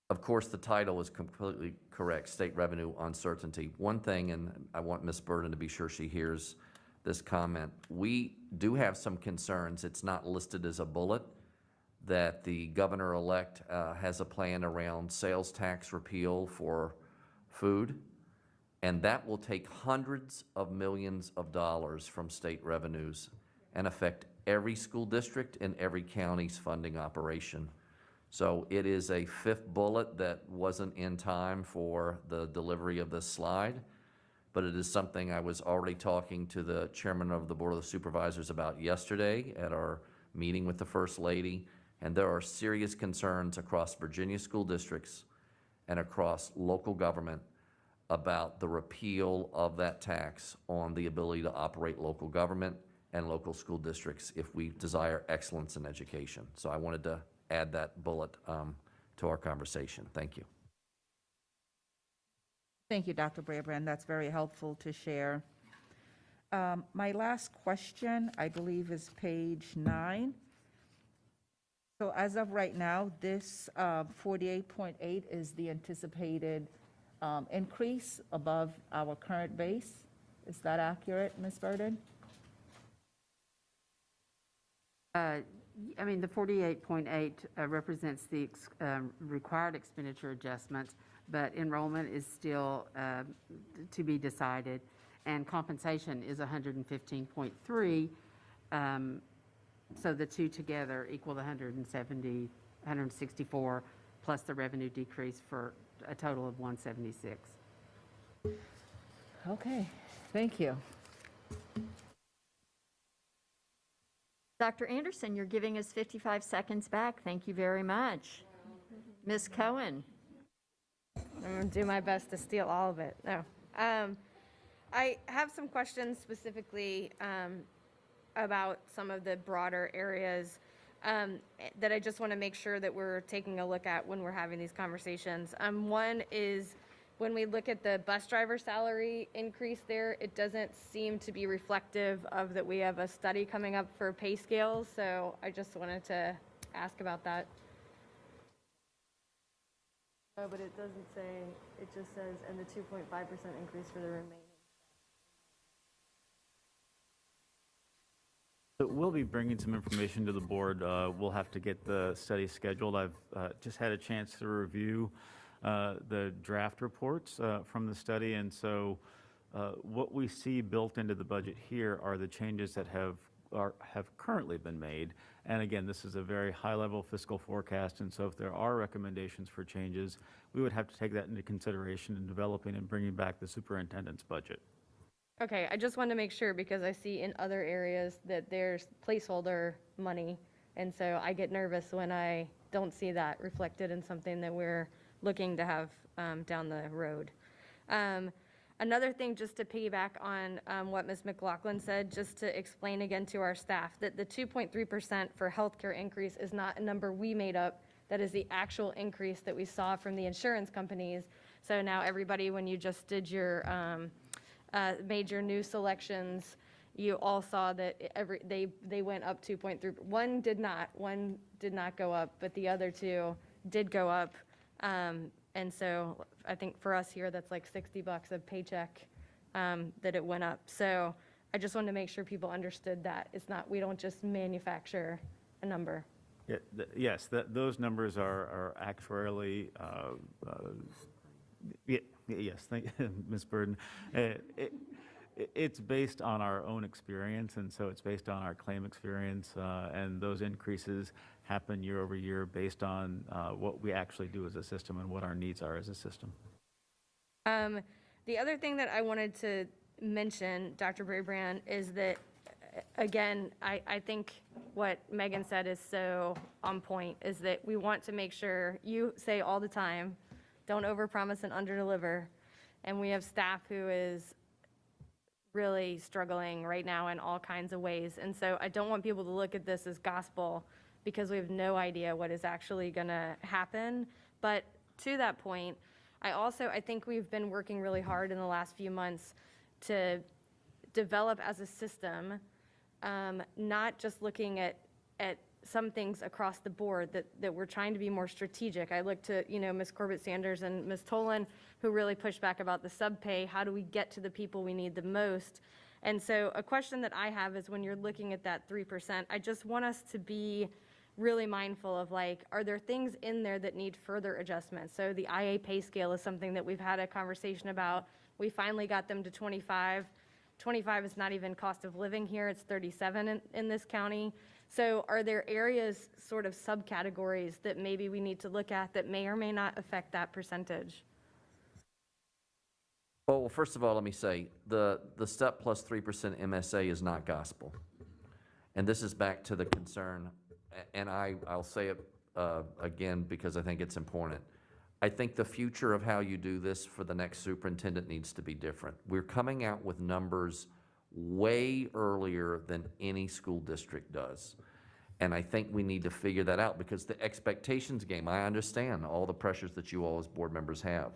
Of course, the title is completely correct, state revenue uncertainty. One thing, and I want Ms. Burden to be sure she hears this comment, we do have some concerns. It's not listed as a bullet, that the governor-elect has a plan around sales tax repeal for food, and that will take hundreds of millions of dollars from state revenues and affect every school district and every county's funding operation. So it is a fifth bullet that wasn't in time for the delivery of this slide, but it is something I was already talking to the chairman of the Board of the Supervisors about yesterday at our meeting with the First Lady, and there are serious concerns across Virginia school districts and across local government about the repeal of that tax on the ability to operate local government and local school districts if we desire excellence in education. So I wanted to add that bullet to our conversation. Thank you. Thank you, Dr. Brabrand. That's very helpful to share. My last question, I believe, is page 9. So as of right now, this 48.8 is the anticipated increase above our current base. Is that accurate, Ms. Burden? I mean, the 48.8 represents the required expenditure adjustments, but enrollment is still to be decided, and compensation is 115.3. So the two together equal the 164 plus the revenue decrease for a total of 176. Okay, thank you. Dr. Anderson, you're giving us 55 seconds back. Thank you very much. Ms. Cohen. I'm gonna do my best to steal all of it. No. I have some questions specifically about some of the broader areas that I just want to make sure that we're taking a look at when we're having these conversations. One is when we look at the bus driver salary increase there, it doesn't seem to be reflective of that we have a study coming up for pay scales. So I just wanted to ask about that. Oh, but it doesn't say, it just says, and the 2.5% increase for the remaining. So we'll be bringing some information to the board. We'll have to get the study scheduled. I've just had a chance to review the draft reports from the study, and so what we see built into the budget here are the changes that have currently been made. And again, this is a very high-level fiscal forecast, and so if there are recommendations for changes, we would have to take that into consideration in developing and bringing back the superintendent's budget. Okay, I just wanted to make sure because I see in other areas that there's placeholder money. And so I get nervous when I don't see that reflected in something that we're looking to have down the road. Another thing, just to piggyback on what Ms. McLaughlin said, just to explain again to our staff that the 2.3% for healthcare increase is not a number we made up. That is the actual increase that we saw from the insurance companies. So now everybody, when you just did your made your new selections, you all saw that they went up 2.3. One did not go up, but the other two did go up. And so I think for us here, that's like $60 a paycheck that it went up. So I just wanted to make sure people understood that it's not, we don't just manufacture a number. Yeah, yes, those numbers are actuarially, yes, thank Ms. Burden. It's based on our own experience, and so it's based on our claim experience, and those increases happen year over year based on what we actually do as a system and what our needs are as a system. The other thing that I wanted to mention, Dr. Brabrand, is that, again, I think what Megan said is so on point, is that we want to make sure, you say all the time, don't overpromise and underdeliver. And we have staff who is really struggling right now in all kinds of ways. And so I don't want people to look at this as gospel because we have no idea what is actually going to happen. But to that point, I think we've been working really hard in the last few months to develop as a system, not just looking at some things across the board, that we're trying to be more strategic. I look to, Ms. Corbett Sanders and Ms. Tolan, who really pushed back about the subpay. How do we get to the people we need the most? And so a question that I have is when you're looking at that 3%, I just want us to be really mindful of, like, are there things in there that need further adjustments? So the IA pay scale is something that we've had a conversation about. We finally got them to 25. 25 is not even cost of living here. It's 37 in this county. So are there areas, sort of subcategories, that maybe we need to look at that may or may not affect that percentage? Well, first of all, let me say, the step plus 3% MSA is not gospel. And this is back to the concern, and I'll say it again because I think it's important. I think the future of how you do this for the next superintendent needs to be different. We're coming out with numbers way earlier than any school district does. And I think we need to figure that out because the expectations game, I understand all the pressures that you all as board members have.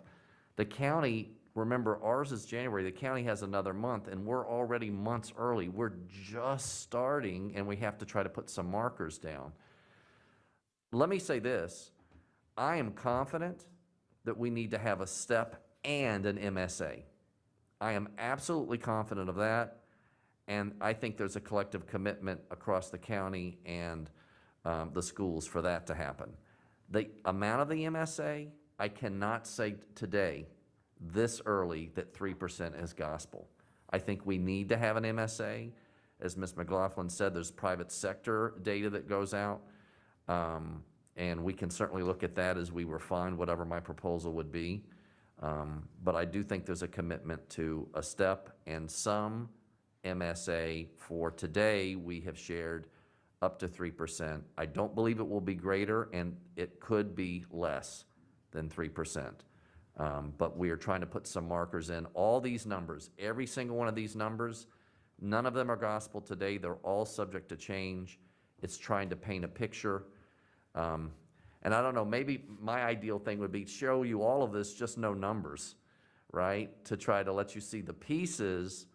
The county, remember, ours is January, the county has another month, and we're already months early. We're just starting, and we have to try to put some markers down. Let me say this, I am confident that we need to have a step and an MSA. I am absolutely confident of that, and I think there's a collective commitment across the county and the schools for that to happen. The amount of the MSA, I cannot say today, this early, that 3% is gospel. I think we need to have an MSA. As Ms. McLaughlin said, there's private sector data that goes out, and we can certainly look at that as we refine whatever my proposal would be. But I do think there's a commitment to a step and some MSA. For today, we have shared up to 3%. I don't believe it will be greater, and it could be less than 3%. But we are trying to put some markers in. All these numbers, every single one of these numbers, none of them are gospel today. They're all subject to change. It's trying to paint a picture. And I don't know, maybe my ideal thing would be show you all of this, just no numbers, right? To try to let you see the pieces,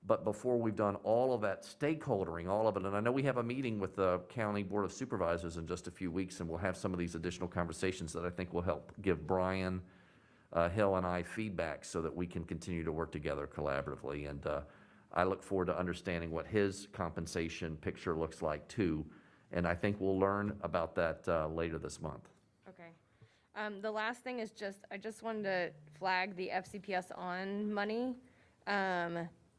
but before we've done all of that stakeholdering, all of it, and I know we have a meeting with the County Board of Supervisors in just a few weeks, and we'll have some of these additional conversations that I think will help give Brian Hill and I feedback so that we can continue to work together collaboratively. And I look forward to understanding what his compensation picture looks like too. And I think we'll learn about that later this month. Okay. The last thing is I just wanted to flag the FCPS on money,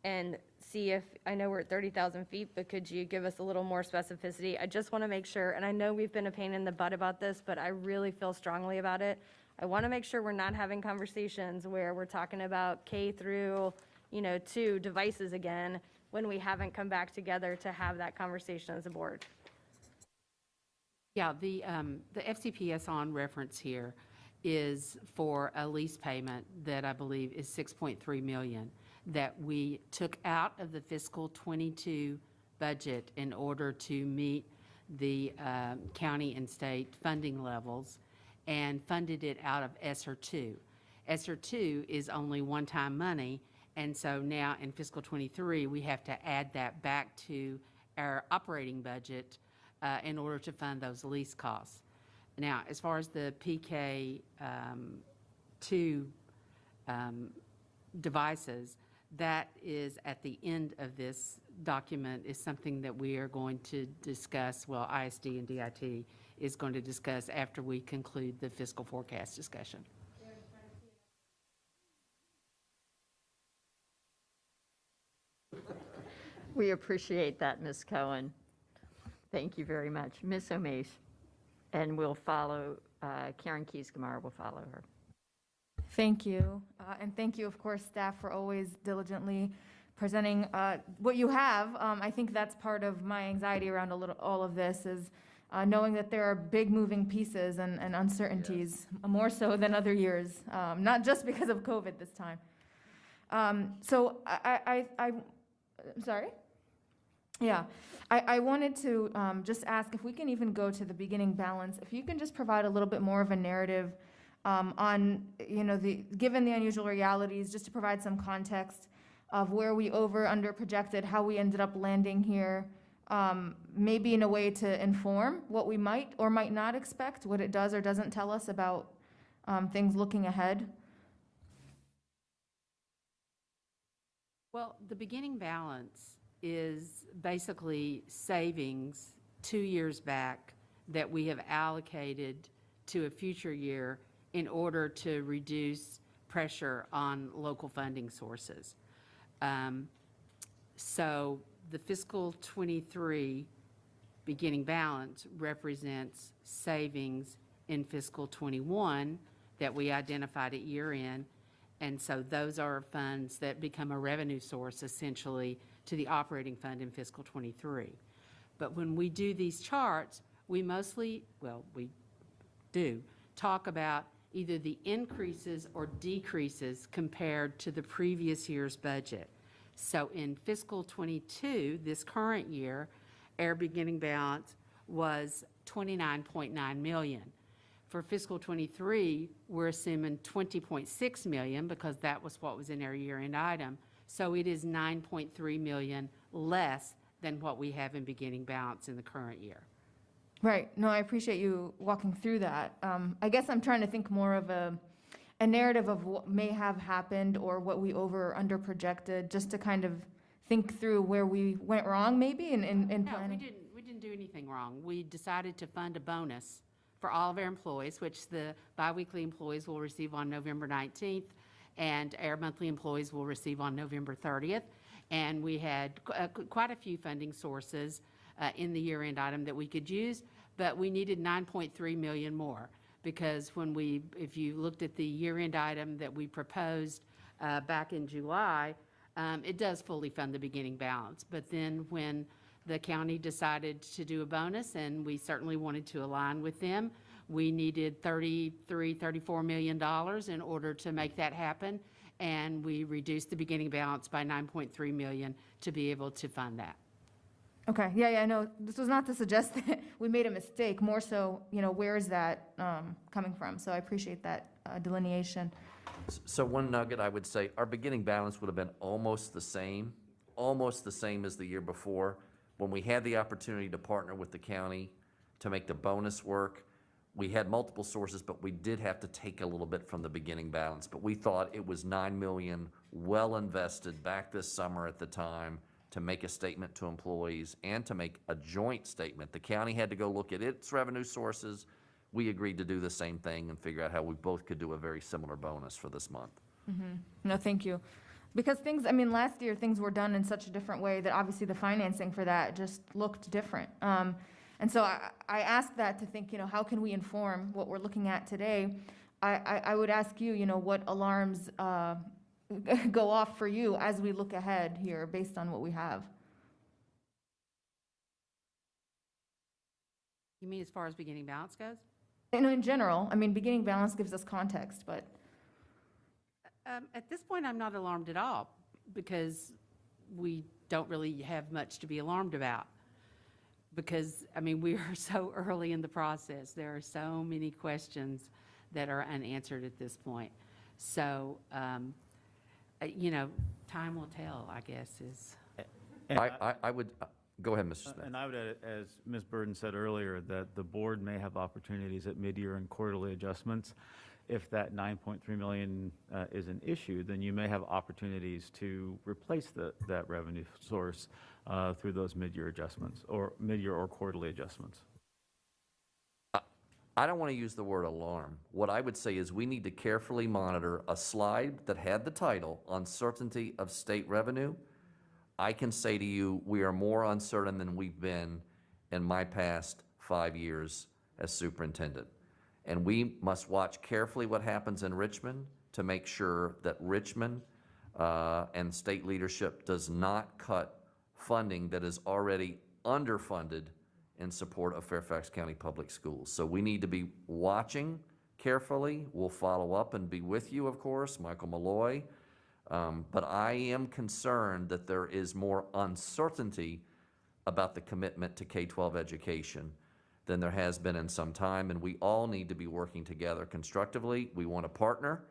and see if, I know we're at 30,000 feet, but could you give us a little more specificity? I just want to make sure, and I know we've been a pain in the butt about this, but I really feel strongly about it. I want to make sure we're not having conversations where we're talking about K through, 2 devices again, when we haven't come back together to have that conversation as a board. Yeah, the FCPS on reference here is for a lease payment that I believe is $6.3 million that we took out of the fiscal '22 budget in order to meet the county and state funding levels and funded it out of ESSER 2. ESSER 2 is only one-time money, and so now in fiscal '23 we have to add that back to our operating budget in order to fund those lease costs. Now, as far as the PK 2 devices, that is at the end of this document, is something that we are going to discuss, well, ISD and DIT is going to discuss after we conclude the fiscal forecast discussion. We appreciate that, Ms. Cohen. Thank you very much. Ms. Omesh, and we'll follow, Karen Keys-Gamarra will follow her. Thank you. And thank you, of course, staff, for always diligently presenting what you have. I think that's part of my anxiety around all of this is knowing that there are big moving pieces and uncertainties, more so than other years, not just because of COVID this time. So I'm sorry? Yeah, I wanted to just ask if we can even go to the beginning balance, if you can just provide a little bit more of a narrative on, given the unusual realities, just to provide some context of where we under projected, how we ended up landing here, maybe in a way to inform what we might or might not expect, what it does or doesn't tell us about things looking ahead. Well, the beginning balance is basically savings 2 years back that we have allocated to a future year in order to reduce pressure on local funding sources. So the fiscal '23 beginning balance represents savings in fiscal '21 that we identified at year end. And so those are funds that become a revenue source essentially to the operating fund in fiscal '23. But when we do these charts, we mostly, well, we do talk about either the increases or decreases compared to the previous year's budget. So in fiscal '22, this current year, our beginning balance was $29.9 million. For fiscal '23, we're assuming $20.6 million because that was what was in our year-end item. So it is $9.3 million less than what we have in beginning balance in the current year. Right. No, I appreciate you walking through that. I guess I'm trying to think more of a narrative of what may have happened or what we over or under projected, just to kind of think through where we went wrong maybe in planning. No, we didn't do anything wrong. We decided to fund a bonus for all of our employees, which the biweekly employees will receive on November 19th, and our monthly employees will receive on November 30th. And we had quite a few funding sources in the year-end item that we could use, but we needed $9.3 million more because if you looked at the year-end item that we proposed back in July, it does fully fund the beginning balance. But then when the county decided to do a bonus, and we certainly wanted to align with them, We needed $34 million in order to make that happen, and we reduced the beginning balance by $9.3 million to be able to fund that. Okay, yeah, no, this was not to suggest that we made a mistake, more so, where is that coming from? So I appreciate that delineation. So one nugget, I would say, our beginning balance would have been almost the same as the year before. When we had the opportunity to partner with the county to make the bonus work, we had multiple sources, but we did have to take a little bit from the beginning balance. But we thought it was $9 million well invested back this summer at the time to make a statement to employees and to make a joint statement. The county had to go look at its revenue sources. We agreed to do the same thing and figure out how we both could do a very similar bonus for this month. No, thank you. Because last year, things were done in such a different way that obviously the financing for that just looked different. And so I ask that to think, how can we inform what we're looking at today? I would ask you, what alarms go off for you as we look ahead here based on what we have? You mean as far as beginning balance goes? In general, beginning balance gives us context, but. At this point, I'm not alarmed at all because we don't really have much to be alarmed about. Because, we are so early in the process. There are so many questions that are unanswered at this point. So, time will tell, I guess, is. I would, go ahead, Mr. Smith. And I would add, as Ms. Burden said earlier, that the board may have opportunities at mid-year and quarterly adjustments. If that $9.3 million is an issue, then you may have opportunities to replace that revenue source through those mid-year adjustments, or mid-year or quarterly adjustments. I don't want to use the word alarm. What I would say is we need to carefully monitor a slide that had the title, Uncertainty of State Revenue. I can say to you, we are more uncertain than we've been in my past 5 years as superintendent. And we must watch carefully what happens in Richmond to make sure that Richmond and state leadership does not cut funding that is already underfunded in support of Fairfax County Public Schools. So we need to be watching carefully. We'll follow up and be with you, of course, Michael Malloy. But I am concerned that there is more uncertainty about the commitment to K-12 education than there has been in some time, and we all need to be working together constructively. We want to partner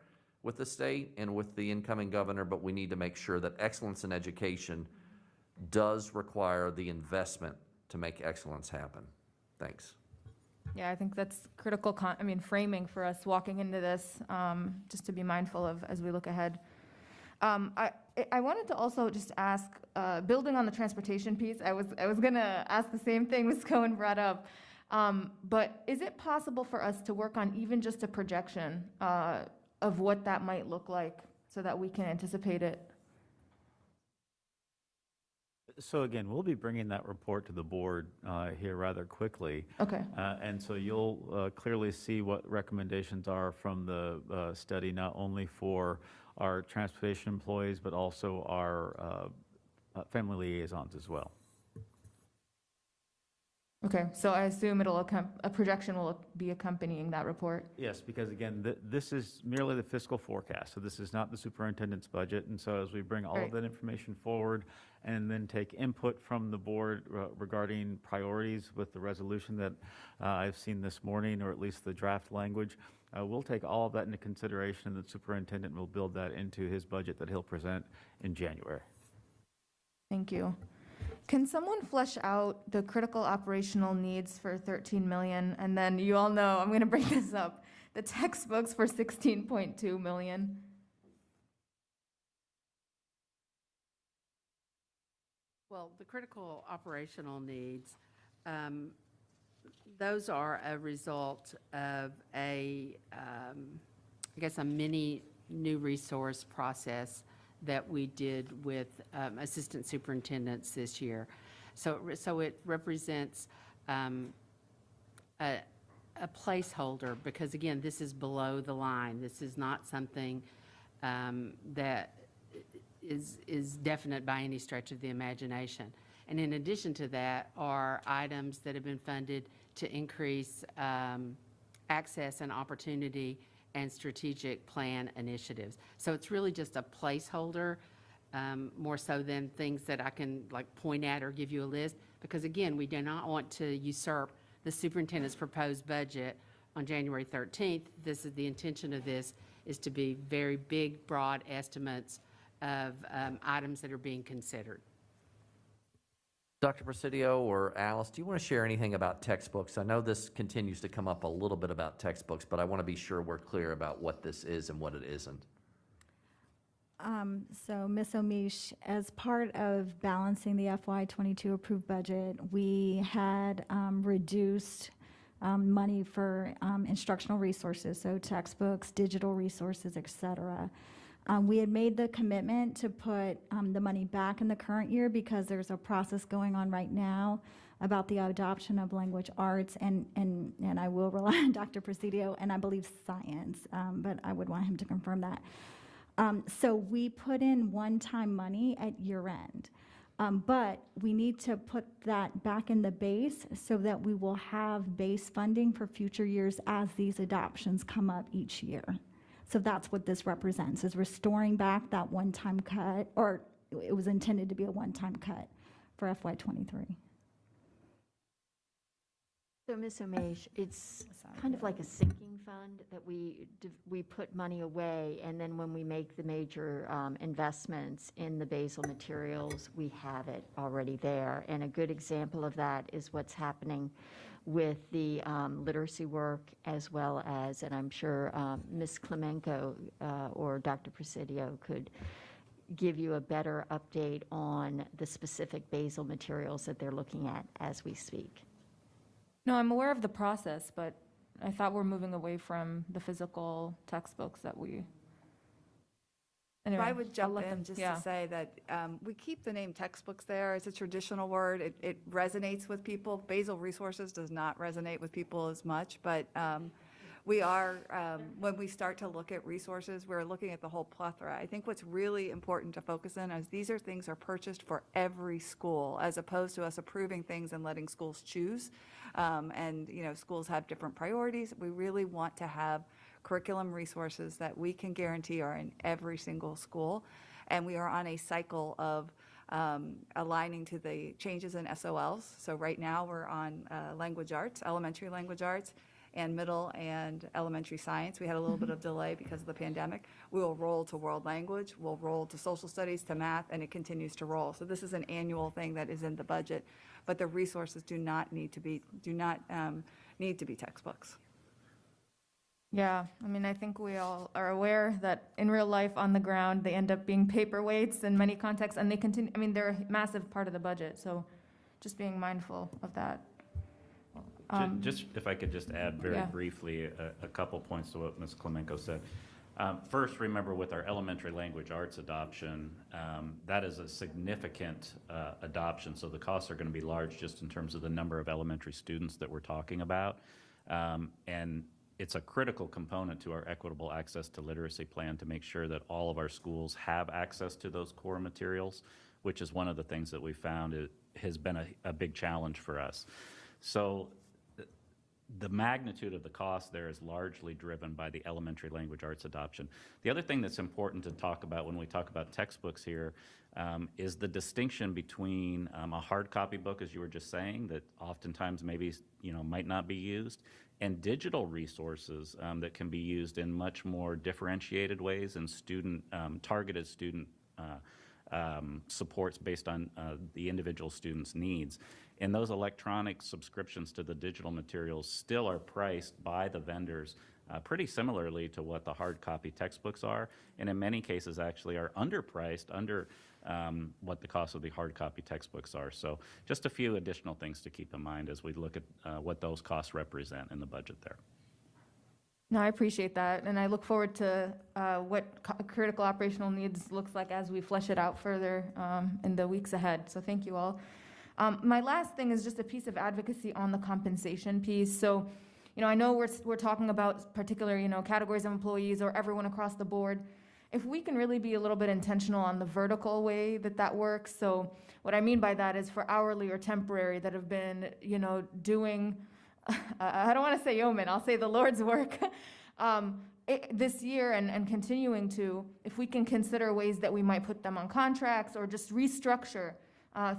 with the state and with the incoming governor, but we need to make sure that excellence in education does require the investment to make excellence happen. Thanks. Yeah, I think that's critical, framing for us walking into this, just to be mindful of as we look ahead. I wanted to also just ask, building on the transportation piece, I was going to ask the same thing Ms. Cohen brought up, but is it possible for us to work on even just a projection of what that might look like so that we can anticipate it? So again, we'll be bringing that report to the board here rather quickly. Okay. And so you'll clearly see what recommendations are from the study, not only for our transportation employees, but also our family liaisons as well. Okay, so I assume a projection will be accompanying that report? Yes, because again, this is merely the fiscal forecast, so this is not the superintendent's budget. And so as we bring all of that information forward and then take input from the board regarding priorities with the resolution that I've seen this morning, or at least the draft language, we'll take all of that into consideration, and the superintendent will build that into his budget that he'll present in January. Thank you. Can someone flesh out the critical operational needs for $13 million? And then you all know, I'm going to bring this up, the textbooks for $16.2 million. Well, the critical operational needs, those are a result of a mini new resource process that we did with assistant superintendents this year. So it represents a placeholder, because again, this is below the line. This is not something that is definite by any stretch of the imagination. And in addition to that are items that have been funded to increase access and opportunity and strategic plan initiatives. So it's really just a placeholder, more so than things that I can like point at or give you a list. Because again, we do not want to usurp the superintendent's proposed budget on January 13th. This is the intention of this, is to be very big, broad estimates of items that are being considered. Dr. Presidio or Alice, do you want to share anything about textbooks? I know this continues to come up a little bit about textbooks, but I want to be sure we're clear about what this is and what it isn't. So, Ms. Omish, as part of balancing the FY22 approved budget, we had reduced money for instructional resources, so textbooks, digital resources, et cetera. We had made the commitment to put the money back in the current year because there's a process going on right now about the adoption of language arts, and I will rely on Dr. Presidio, and I believe science, but I would want him to confirm that. So we put in one-time money at year end, but we need to put that back in the base so that we will have base funding for future years as these adoptions come up each year. So that's what this represents, is restoring back that one-time cut, or it was intended to be a one-time cut for FY23. So, Ms. Omish, it's kind of like a sinking fund that we put money away, and then when we make the major investments in the basal materials, we have it already there. And a good example of that is what's happening with the literacy work, as well as, and I'm sure Ms. Klemenko or Dr. Presidio could give you a better update on the specific basal materials that they're looking at as we speak. No, I'm aware of the process, but I thought we're moving away from the physical textbooks that we. Anyway, I would I'll jump let in them- just yeah. to say that we keep the name textbooks there. It's a traditional word. It resonates with people. Basal resources does not resonate with people as much, but we are, when we start to look at resources, we're looking at the whole plethora. I think what's really important to focus on is these are things that are purchased for every school, as opposed to us approving things and letting schools choose. And, you know, schools have different priorities. We really want to have curriculum resources that we can guarantee are in every single school. And we are on a cycle of aligning to the changes in SOLs. So right now we're on language arts, elementary language arts, and middle and elementary science. We had a little bit of delay because of the pandemic. We will roll to world language, we'll roll to social studies, to math, and it continues to roll. So this is an annual thing that is in the budget, but the resources do not need to be textbooks. Yeah, I mean, I think we all are aware that in real life, on the ground, they end up being paperweights in many contexts, and they continue, I mean, they're a massive part of the budget, so just being mindful of that. Just, if I could just add very Yeah. briefly a couple points to what Ms. Klemenko said. First, remember with our elementary language arts adoption, that is a significant adoption, so the costs are going to be large just in terms of the number of elementary students that we're talking about. And it's a critical component to our equitable access to literacy plan to make sure that all of our schools have access to those core materials, which is one of the things that we found it has been a big challenge for us. So the magnitude of the cost there is largely driven by the elementary language arts adoption. The other thing that's important to talk about when we talk about textbooks here is the distinction between a hard copy book, as you were just saying, that oftentimes maybe might not be used, and digital resources that can be used in much more differentiated ways and targeted student supports based on the individual student's needs. And those electronic subscriptions to the digital materials still are priced by the vendors pretty similarly to what the hard copy textbooks are, and in many cases actually are underpriced under what the cost of the hard copy textbooks are. So just a few additional things to keep in mind as we look at what those costs represent in the budget there. No, I appreciate that, and I look forward to what critical operational needs looks like as we flesh it out further in the weeks ahead. So thank you all. My last thing is just a piece of advocacy on the compensation piece. So, I know we're talking about particular, categories of employees or everyone across the board. If we can really be a little bit intentional on the vertical way that works. So what I mean by that is for hourly or temporary that have been, doing I don't want to say yeoman, I'll say the Lord's work, this year and continuing to, if we can consider ways that we might put them on contracts or just restructure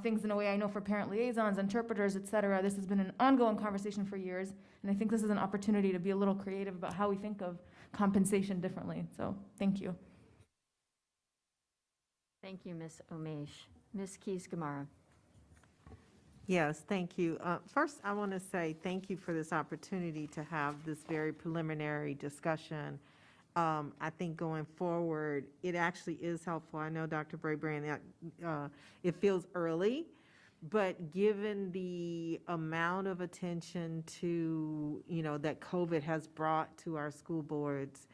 things in a way. I know for parent liaisons, interpreters, et cetera, this has been an ongoing conversation for years, and I think this is an opportunity to be a little creative about how we think of compensation differently. So, thank you. Thank you, Ms. Omesh. Ms. Keys-Gamarra. Yes, thank you. First, I want to say thank you for this opportunity to have this very preliminary discussion. I think going forward, it actually is helpful. I know, Dr. Brabrand, that it feels early, but given the amount of attention to, that COVID has brought to our school boards,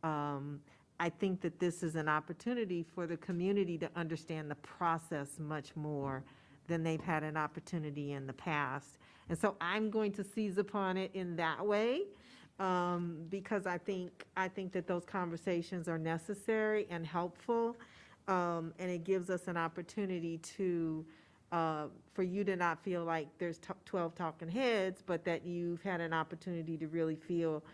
I think that this is an opportunity for the community to understand the process much more than they've had an opportunity in the past. And so I'm going to seize upon it in that way, because I think that those conversations are necessary and helpful, and it gives us an opportunity to, for you to not feel like there's 12 talking heads, but that you've had an opportunity to really feel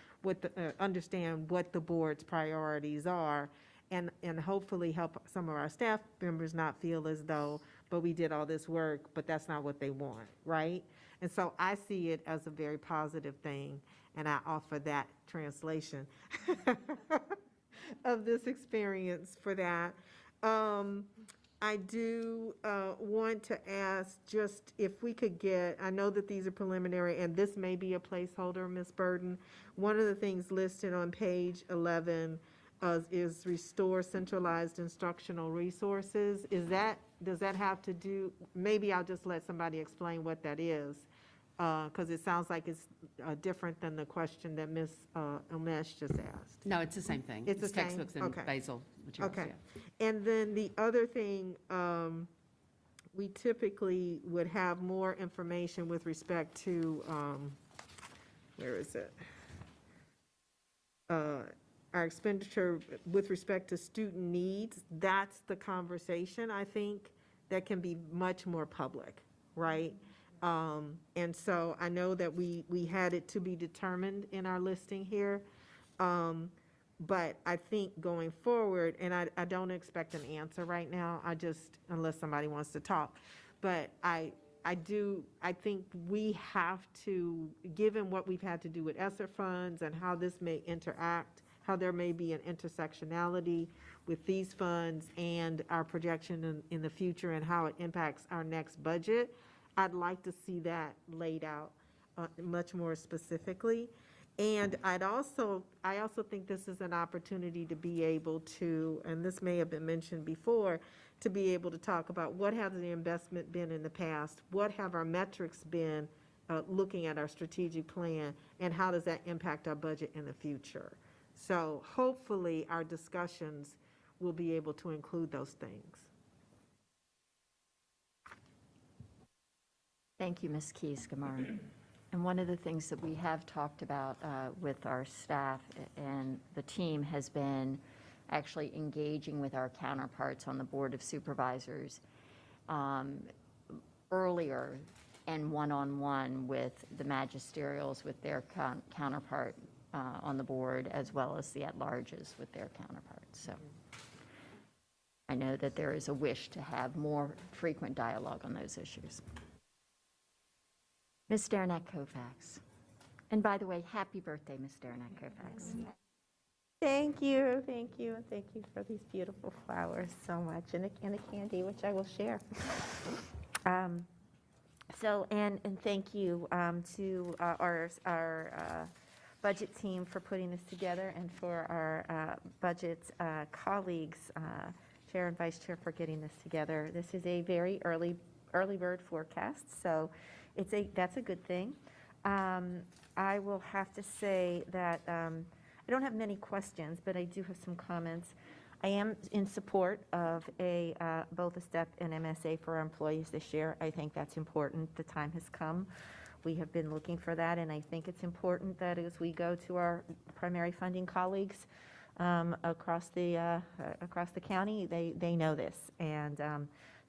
understand what the board's priorities are, and hopefully help some of our staff members not feel as though, but we did all this work, but that's not what they want, right? And so I see it as a very positive thing, and I offer that translation of this experience for that. I do want to ask just if we could get, I know that these are preliminary, and this may be a placeholder, Ms. Burden. One of the things listed on page 11 is restore centralized instructional resources. Does that have to do, maybe I'll just let somebody explain what that is, because it sounds like it's different than the question that Ms. Omesh just asked. No, it's the same thing. It's the same? textbooks and Okay. basal materials. Okay. Yeah. And then the other thing, we typically would have more information with respect to, where is it? Our expenditure with respect to student needs. That's the conversation, I think, that can be much more public, right? And so I know that we had it to be determined in our listing here. But I think going forward, and I don't expect an answer right now, unless somebody wants to talk, but I think we have to, given what we've had to do with ESSER funds and how this may interact, how there may be an intersectionality with these funds and our projection in the future and how it impacts our next budget, I'd like to see that laid out much more specifically. And I also think this is an opportunity to be able to, and this may have been mentioned before, to be able to talk about what has the investment been in the past, what have our metrics been looking at our strategic plan, and how does that impact our budget in the future. So hopefully our discussions will be able to include those things. Thank you, Ms. Keys-Gamarra. And one of the things that we have talked about with our staff and the team has been actually engaging with our counterparts on the Board of Supervisors earlier and one-on-one with the magisterials, with their counterpart on the board, as well as the at-larges with their counterparts. So I know that there is a wish to have more frequent dialogue on those issues. Ms. Derenak-Kofax. And by the way, happy birthday, Ms. Derenak-Kofax. Thank you, and thank you for these beautiful flowers so much, and a candy, which I will share. And thank you to our budget team for putting this together, and for our budget colleagues, Chair and Vice Chair, for getting this together. This is a very early bird forecast, so that's a good thing. I will have to say that I don't have many questions, but I do have some comments. I am in support of both a STEP and MSA for our employees this year. I think that's important. The time has come. We have been looking for that, and I think it's important that as we go to our primary funding colleagues across the county, they know this, and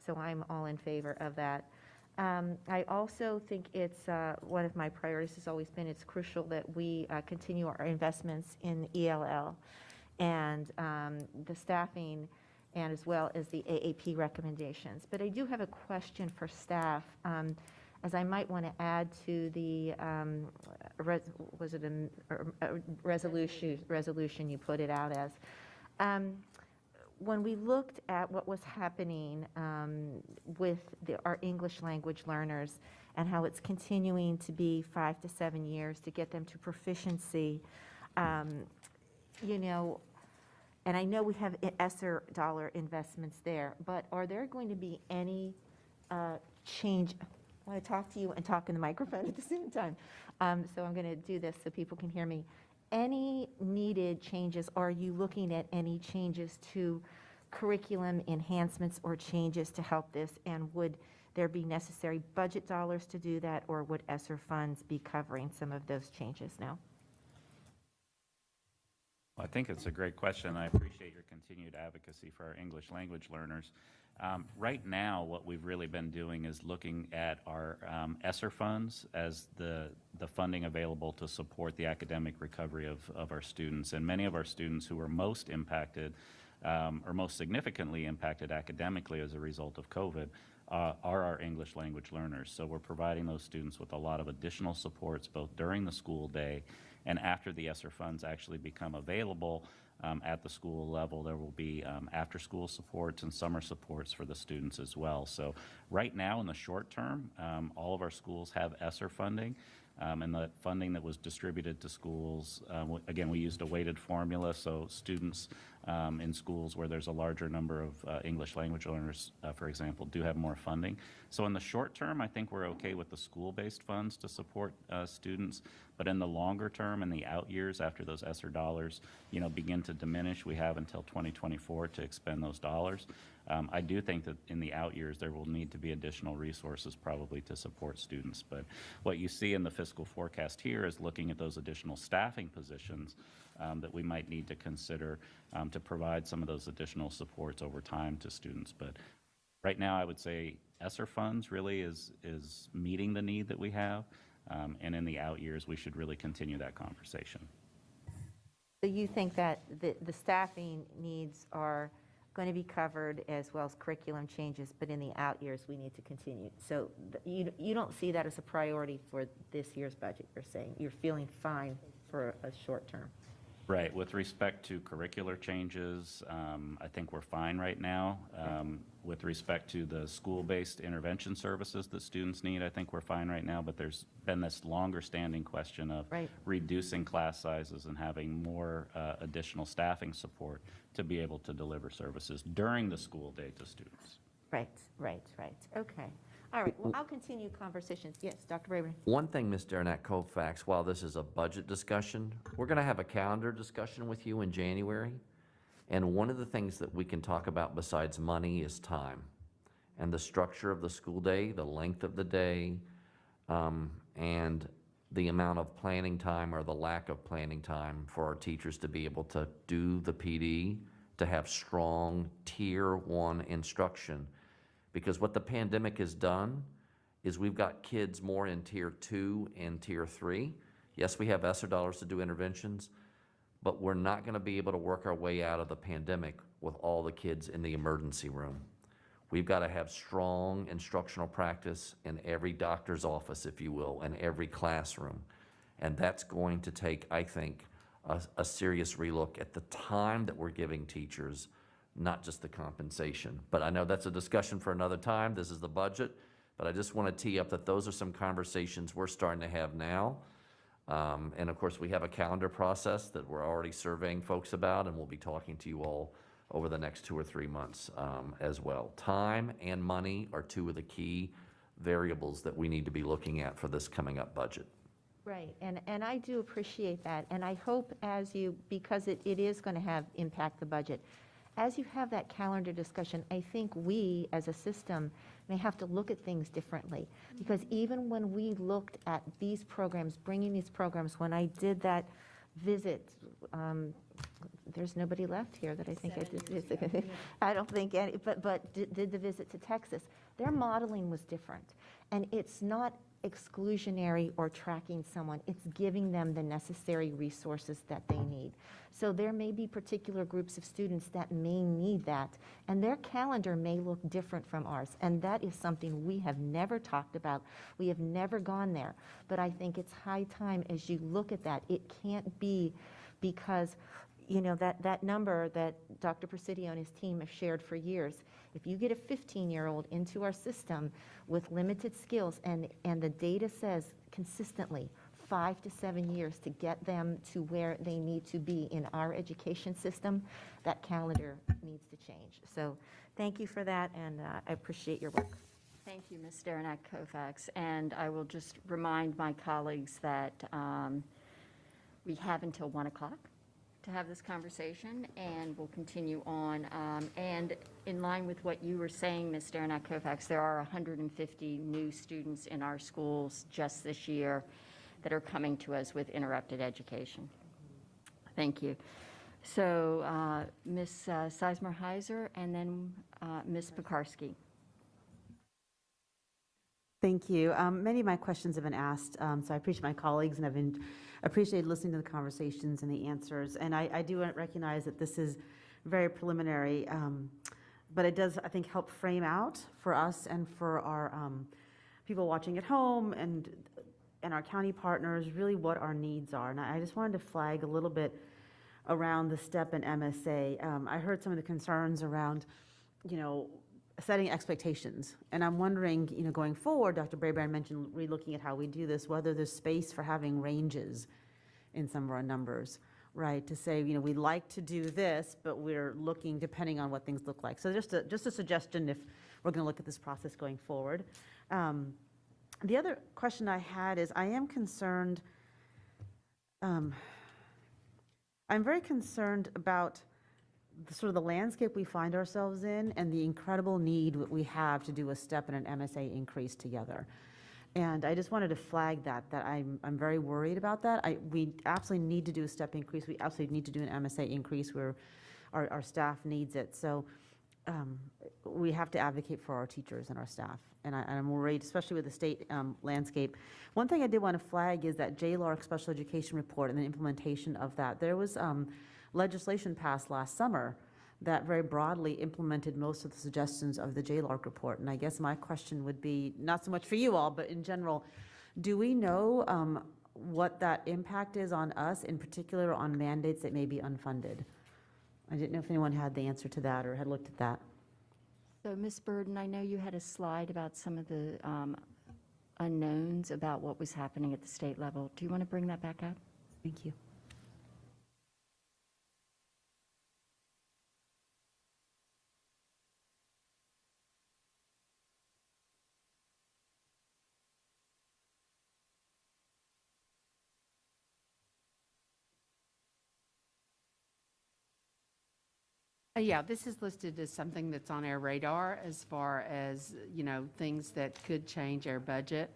so I'm all in favor of that. I also think it's, one of my priorities has always been, it's crucial that we continue our investments in ELL and the staffing, and as well as the AAP recommendations. But I do have a question for staff, as I might want to add to the, was it a resolution you put it out as. When we looked at what was happening with our English language learners and how it's continuing to be 5 to 7 years to get them to proficiency, you know, and I know we have ESSER dollar investments there, but are there going to be any change? I want to talk to you and talk in the microphone at the same time. So I'm going to do this so people can hear me. Any needed changes? Are you looking at any changes to curriculum enhancements or changes to help this? And would there be necessary budget dollars to do that, or would ESSER funds be covering some of those changes now? Well, I think it's a great question. I appreciate your continued advocacy for our English language learners. Right now, what we've really been doing is looking at our ESSER funds as the funding available to support the academic recovery of our students. And many of our students who are most impacted or most significantly impacted academically as a result of COVID are our English language learners. So we're providing those students with a lot of additional supports both during the school day and after the ESSER funds actually become available. At the school level, there will be after-school supports and summer supports for the students as well. So right now, in the short term, all of our schools have ESSER funding, and the funding that was distributed to schools, again, we used a weighted formula, so students in schools where there's a larger number of English language learners, for example, do have more funding. So in the short term, I think we're okay with the school-based funds to support students, but in the longer term, in the out years after those ESSER dollars, you know, begin to diminish, we have until 2024 to expend those dollars. I do think that in the out years, there will need to be additional resources probably to support students. But what you see in the fiscal forecast here is looking at those additional staffing positions that we might need to consider to provide some of those additional supports over time to students. But right now, I would say ESSER funds really is meeting the need that we have. And in the out years, we should really continue that conversation. So you think that the staffing needs are going to be covered as well as curriculum changes, but in the out years, we need to continue. So you don't see that as a priority for this year's budget, you're saying? You're feeling fine for a short term? Right. With respect to curricular changes, I think we're fine right now. With respect to the school-based intervention services that students need, I think we're fine right now, but there's been this longer-standing question of reducing class sizes and having more additional staffing support to be able to deliver services during the school day to students. Right. Okay. All right, well, I'll continue conversations. Yes, Dr. Braber. One thing, Ms. Derenak Kofax, while this is a budget discussion, we're going to have a calendar discussion with you in January. And one of the things that we can talk about besides money is time and the structure of the school day, the length of the day, and the amount of planning time or the lack of planning time for our teachers to be able to do the PD, to have strong Tier 1 instruction. Because what the pandemic has done is we've got kids more in Tier 2 and Tier 3. Yes, we have ESSER dollars to do interventions, but we're not going to be able to work our way out of the pandemic with all the kids in the emergency room. We've got to have strong instructional practice in every doctor's office, if you will, and every classroom. And that's going to take, I think, a serious relook at the time that we're giving teachers, not just the compensation. But I know that's a discussion for another time. This is the budget. But I just want to tee up that those are some conversations we're starting to have now. And of course, we have a calendar process that we're already surveying folks about, and we'll be talking to you all over the next 2 or 3 months as well. Time and money are two of the key variables that we need to be looking at for this coming up budget. Right, and I do appreciate that. And I hope as you, because it is going to have impact the budget, as you have that calendar discussion, I think we, as a system, may have to look at things differently. Because even when we looked at these programs, bringing these programs, when I did that visit, there's nobody left here that I think I did. I don't think any, but did the visit to Texas. Their modeling was different. And it's not exclusionary or tracking someone. It's giving them the necessary resources that they need. So there may be particular groups of students that may need that, and their calendar may look different from ours. And that is something we have never talked about. We have never gone there. But I think it's high time as you look at that. It can't be because, you know, that number that Dr. Presidio and his team have shared for years, if you get a 15-year-old into our system with limited skills, and the data says consistently 5 to 7 years to get them to where they need to be in our education system, that calendar needs to change. So thank you for that, and I appreciate your work. Thank you, Ms. Derenak-Kovacs. And I will just remind my colleagues that we have until 1 o'clock to have this conversation, and we'll continue on. And in line with what you were saying, Ms. Derenak-Kovacs, there are 150 new students in our schools just this year that are coming to us with interrupted education. Thank you. So Ms. Sizemore-Heiser, and then Ms. Pekarsky. Thank you. Many of my questions have been asked, so I appreciate my colleagues, and I've appreciated listening to the conversations and the answers. And I do recognize that this is very preliminary, but it does, I think, help frame out for us and for our people watching at home and our county partners really what our needs are. And I just wanted to flag a little bit around the STEP and MSA. I heard some of the concerns around, you know, setting expectations. And I'm wondering, you know, going forward, Dr. Brabrand mentioned relooking at how we do this, whether there's space for having ranges in some of our numbers, right? To say, you know, we like to do this, but we're looking depending on what things look like. So just a suggestion if we're going to look at this process going forward. The other question I had is I am concerned, I'm very concerned about sort of the landscape we find ourselves in and the incredible need that we have to do a STEP and an MSA increase together. And I just wanted to flag that I'm very worried about that. We absolutely need to do a STEP increase. We absolutely need to do an MSA increase where our staff needs it. So we have to advocate for our teachers and our staff. And I'm worried, especially with the state landscape. One thing I did want to flag is that JLARC special education report and the implementation of that. There was legislation passed last summer that very broadly implemented most of the suggestions of the JLARC report. And I guess my question would be, not so much for you all, but in general, do we know what that impact is on us, in particular on mandates that may be unfunded? I didn't know if anyone had the answer to that or had looked at that. So Ms. Burden, I know you had a slide about some of the unknowns about what was happening at the state level. Do you want to bring that back up? Thank you. Yeah, this is listed as something that's on our radar as far as, you know, things that could change our budget.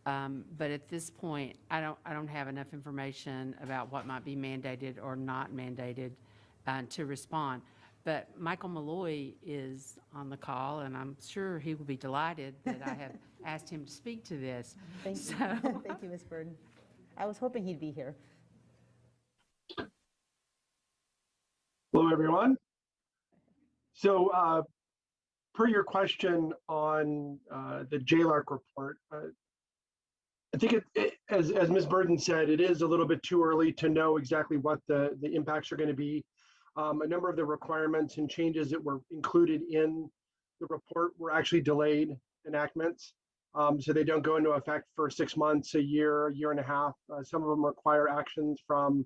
But at this point, I don't have enough information about what might be mandated or not mandated to respond. But Michael Malloy is on the call, and I'm sure he will be delighted that I have asked him to speak to this. Thank you. Thank you, Ms. Burden. I was hoping he'd be here. Hello, everyone. So per your question on the JLARC report, I think as Ms. Burden said, it is a little bit too early to know exactly what the impacts are going to be. A number of the requirements and changes that were included in the report were actually delayed enactments. So they don't go into effect for 6 months, a year and a half. Some of them require actions from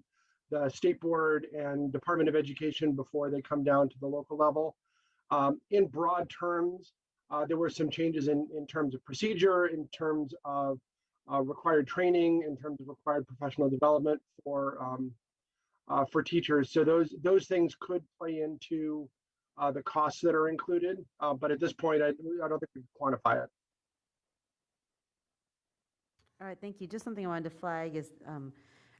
the state board and Department of Education before they come down to the local level. In broad terms, there were some changes in terms of procedure, in terms of required training, in terms of required professional development for teachers. So those things could play into the costs that are included. But at this point, I don't think we can quantify it. All right, thank you. Just something I wanted to flag is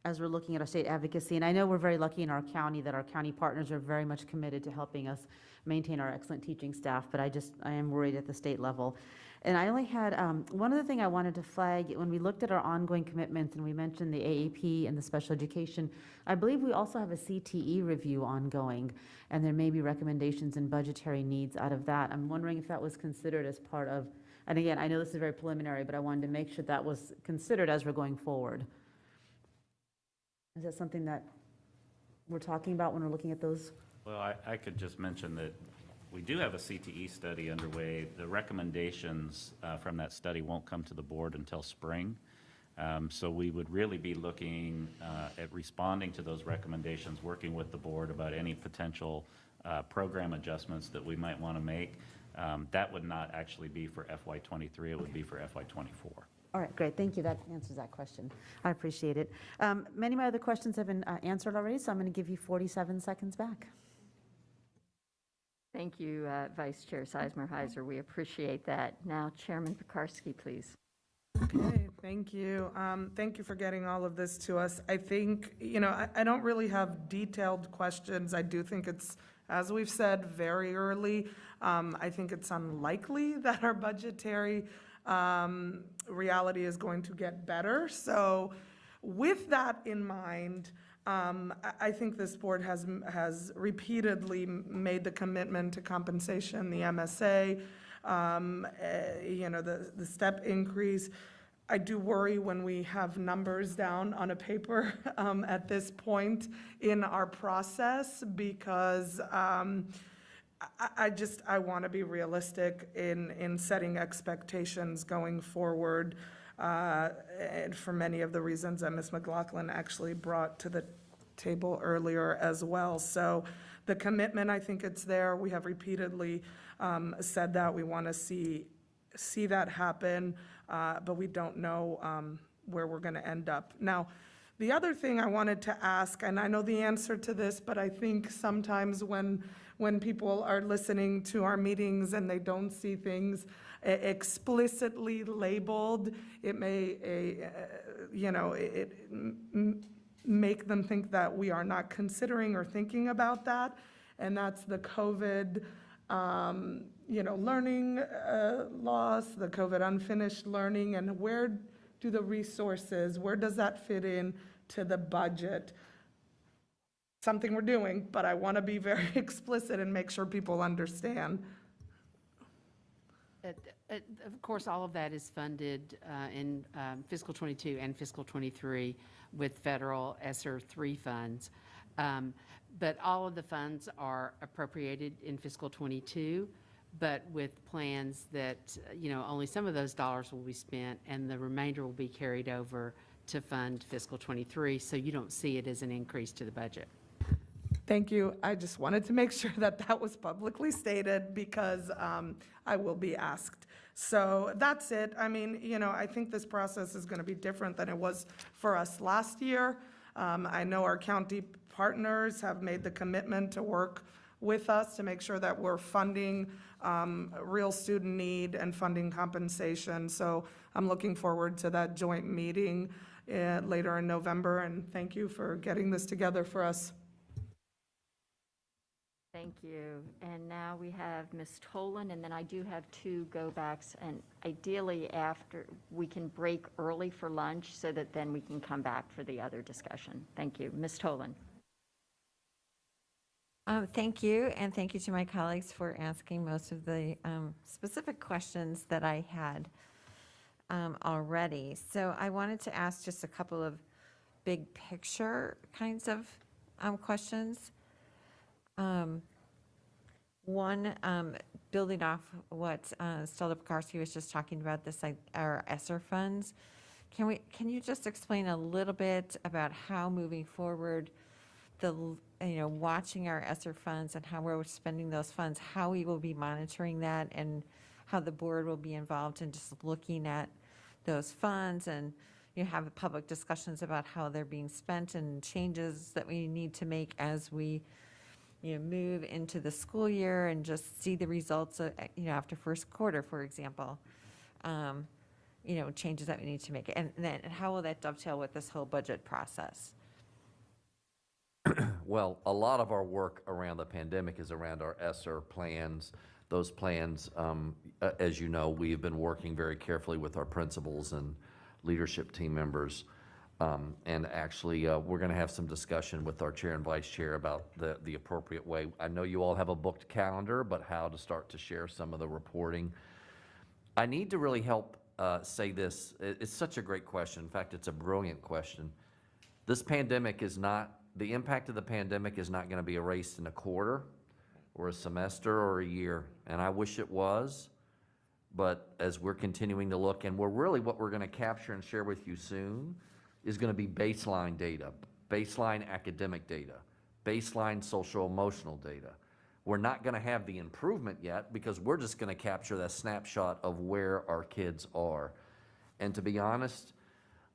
as we're looking at our state advocacy. And I know we're very lucky in our county that our county partners are very much committed to helping us maintain our excellent teaching staff, but I am worried at the state level. And I only had, one other thing I wanted to flag, when we looked at our ongoing commitments and we mentioned the AAP and the special education, I believe we also have a CTE review ongoing, and there may be recommendations and budgetary needs out of that. I'm wondering if that was considered as part of, and again, I know this is very preliminary, but I wanted to make sure that was considered as we're going forward. Is that something that we're talking about when we're looking at those? Well, I could just mention that we do have a CTE study underway. The recommendations from that study won't come to the board until spring. So we would really be looking at responding to those recommendations, working with the board about any potential program adjustments that we might want to make. That would not actually be for FY23, it would be for FY24. All right, great, thank you. That answers that question. I appreciate it. Many of my other questions have been answered already, so I'm going to give you 47 seconds back. Thank you, Vice Chair Sizemore-Heiser. We appreciate that. Now, Chairman Pekarsky, please. Okay, thank you. Thank you for getting all of this to us. I think, I don't really have detailed questions. I do think it's, as we've said, very early. I think it's unlikely that our budgetary reality is going to get better. So with that in mind, I think this board has repeatedly made the commitment to compensation, the MSA, the step increase. I do worry when we have numbers down on a paper at this point in our process, because I want to be realistic in setting expectations going forward, and for many of the reasons that Ms. McLaughlin actually brought to the table earlier as well. So the commitment, I think it's there. We have repeatedly said that we want to see that happen, but we don't know where we're going to end up. Now, the other thing I wanted to ask, and I know the answer to this, but I think sometimes when people are listening to our meetings and they don't see things explicitly labeled, it may, make them think that we are not considering or thinking about that, and that's the COVID, learning loss, the COVID unfinished learning, and where do the resources, where does that fit in to the budget? Something we're doing, but I want to be very explicit and make sure people understand. Of course, all of that is funded in fiscal 22 and fiscal 23 with federal ESSER 3 funds. But all of the funds are appropriated in fiscal 22, but with plans that, only some of those dollars will be spent and the remainder will be carried over to fund fiscal 23. So you don't see it as an increase to the budget. Thank you. I just wanted to make sure that that was publicly stated, because I will be asked. So that's it. I mean, I think this process is going to be different than it was for us last year. I know our county partners have made the commitment to work with us to make sure that we're funding real student need and funding compensation. So I'm looking forward to that joint meeting later in November, and thank you for getting this together for us. Thank you. And now we have Ms. Tolan, and then I do have two go-backs, and ideally after, we can break early for lunch so that then we can come back for the other discussion. Thank you. Ms. Tolan. Thank you, and thank you to my colleagues for asking most of the specific questions that I had already. So I wanted to ask just a couple of big picture kinds of questions. One, building off what Stella Pekarsky was just talking about, this our ESSER funds. Can you just explain a little bit about how moving forward, watching our ESSER funds and how we're spending those funds, how we will be monitoring that, and how the board will be involved in just looking at those funds, and have public discussions about how they're being spent and changes that we need to make as we move into the school year and just see the results, after first quarter, for example. changes that we need to make? And then how will that dovetail with this whole budget process? Well, a lot of our work around the pandemic is around our ESSER plans. Those plans, as you know, we have been working very carefully with our principals and leadership team members. And actually, we're going to have some discussion with our chair and vice chair about the appropriate way. I know you all have a booked calendar, but how to start to share some of the reporting. I need to really help say this. It's such a great question. In fact, it's a brilliant question. This pandemic is not, the impact of the pandemic is not going to be erased in a quarter or a semester or a year. And I wish it was, but as we're continuing to look, and what we're going to capture and share with you soon is going to be baseline data, baseline academic data, baseline social emotional data. We're not going to have the improvement yet because we're just going to capture that snapshot of where our kids are. And to be honest,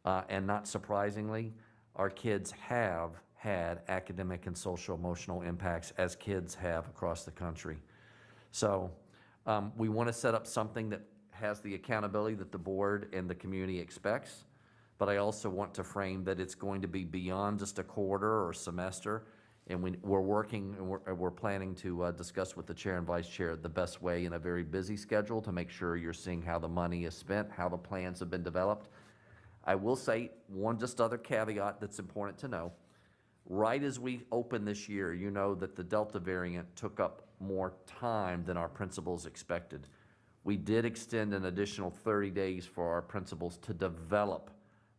and not surprisingly, our kids have had academic and social emotional impacts as kids have across the country. So we want to set up something that has the accountability that the board and the community expects, but I also want to frame that it's going to be beyond just a quarter or semester, and we're working and we're planning to discuss with the chair and vice chair the best way in a very busy schedule to make sure you're seeing how the money is spent, how the plans have been developed. I will say one just other caveat that's important to know. Right as we opened this year, you know that the Delta variant took up more time than our principals expected. We did extend an additional 30 days for our principals to develop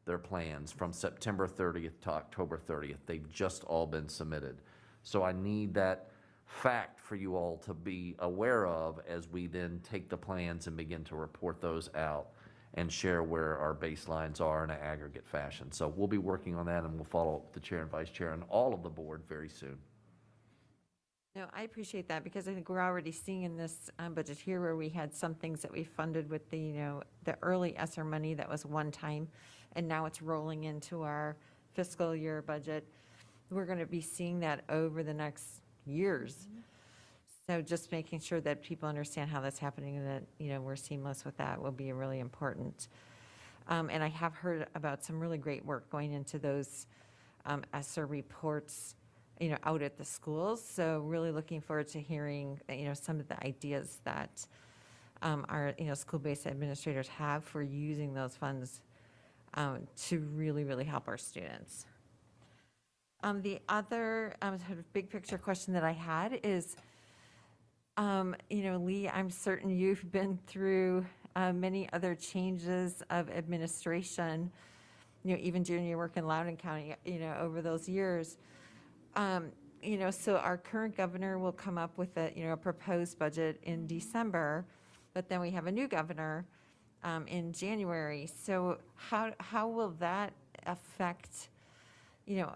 their plans from September 30th to October 30th. They've just all been submitted. So I need that fact for you all to be aware of as we then take the plans and begin to report those out and share where our baselines are in an aggregate fashion. So we'll be working on that, and we'll follow up with the chair and vice chair and all of the board very soon. No, I appreciate that because I think we're already seeing in this budget here where we had some things that we funded with the, the early ESSER money that was one time, and now it's rolling into our fiscal year budget. We're going to be seeing that over the next years. So just making sure that people understand how that's happening and that, we're seamless with that will be really important. And I have heard about some really great work going into those ESSER reports, out at the schools. So really looking forward to hearing, some of the ideas that our, school-based administrators have for using those funds to really, really help our students. The other sort of big picture question that I had is, Lee, I'm certain you've been through many other changes of administration, even during your work in Loudoun County, over those years. So our current governor will come up with a proposed budget in December, but then we have a new governor in January. So how will that affect,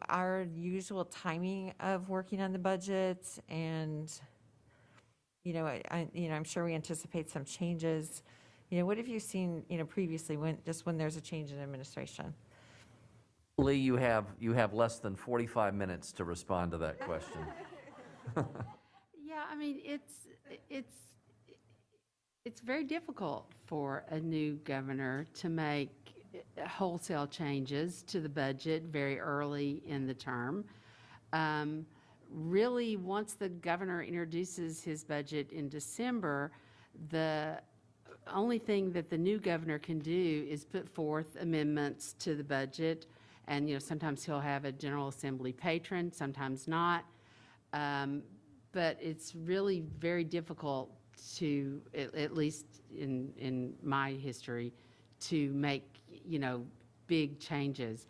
our usual timing of working on the budget? And I'm sure we anticipate some changes. What have you seen, previously when there's a change in administration? Lee, you have less than 45 minutes to respond to that question. Yeah, I mean, it's very difficult for a new governor to make wholesale changes to the budget very early in the term. Really, once the governor introduces his budget in December, the only thing that the new governor can do is put forth amendments to the budget. And, sometimes he'll have a General Assembly patron, sometimes not. But it's really very difficult to, at least in my history, to make, big changes.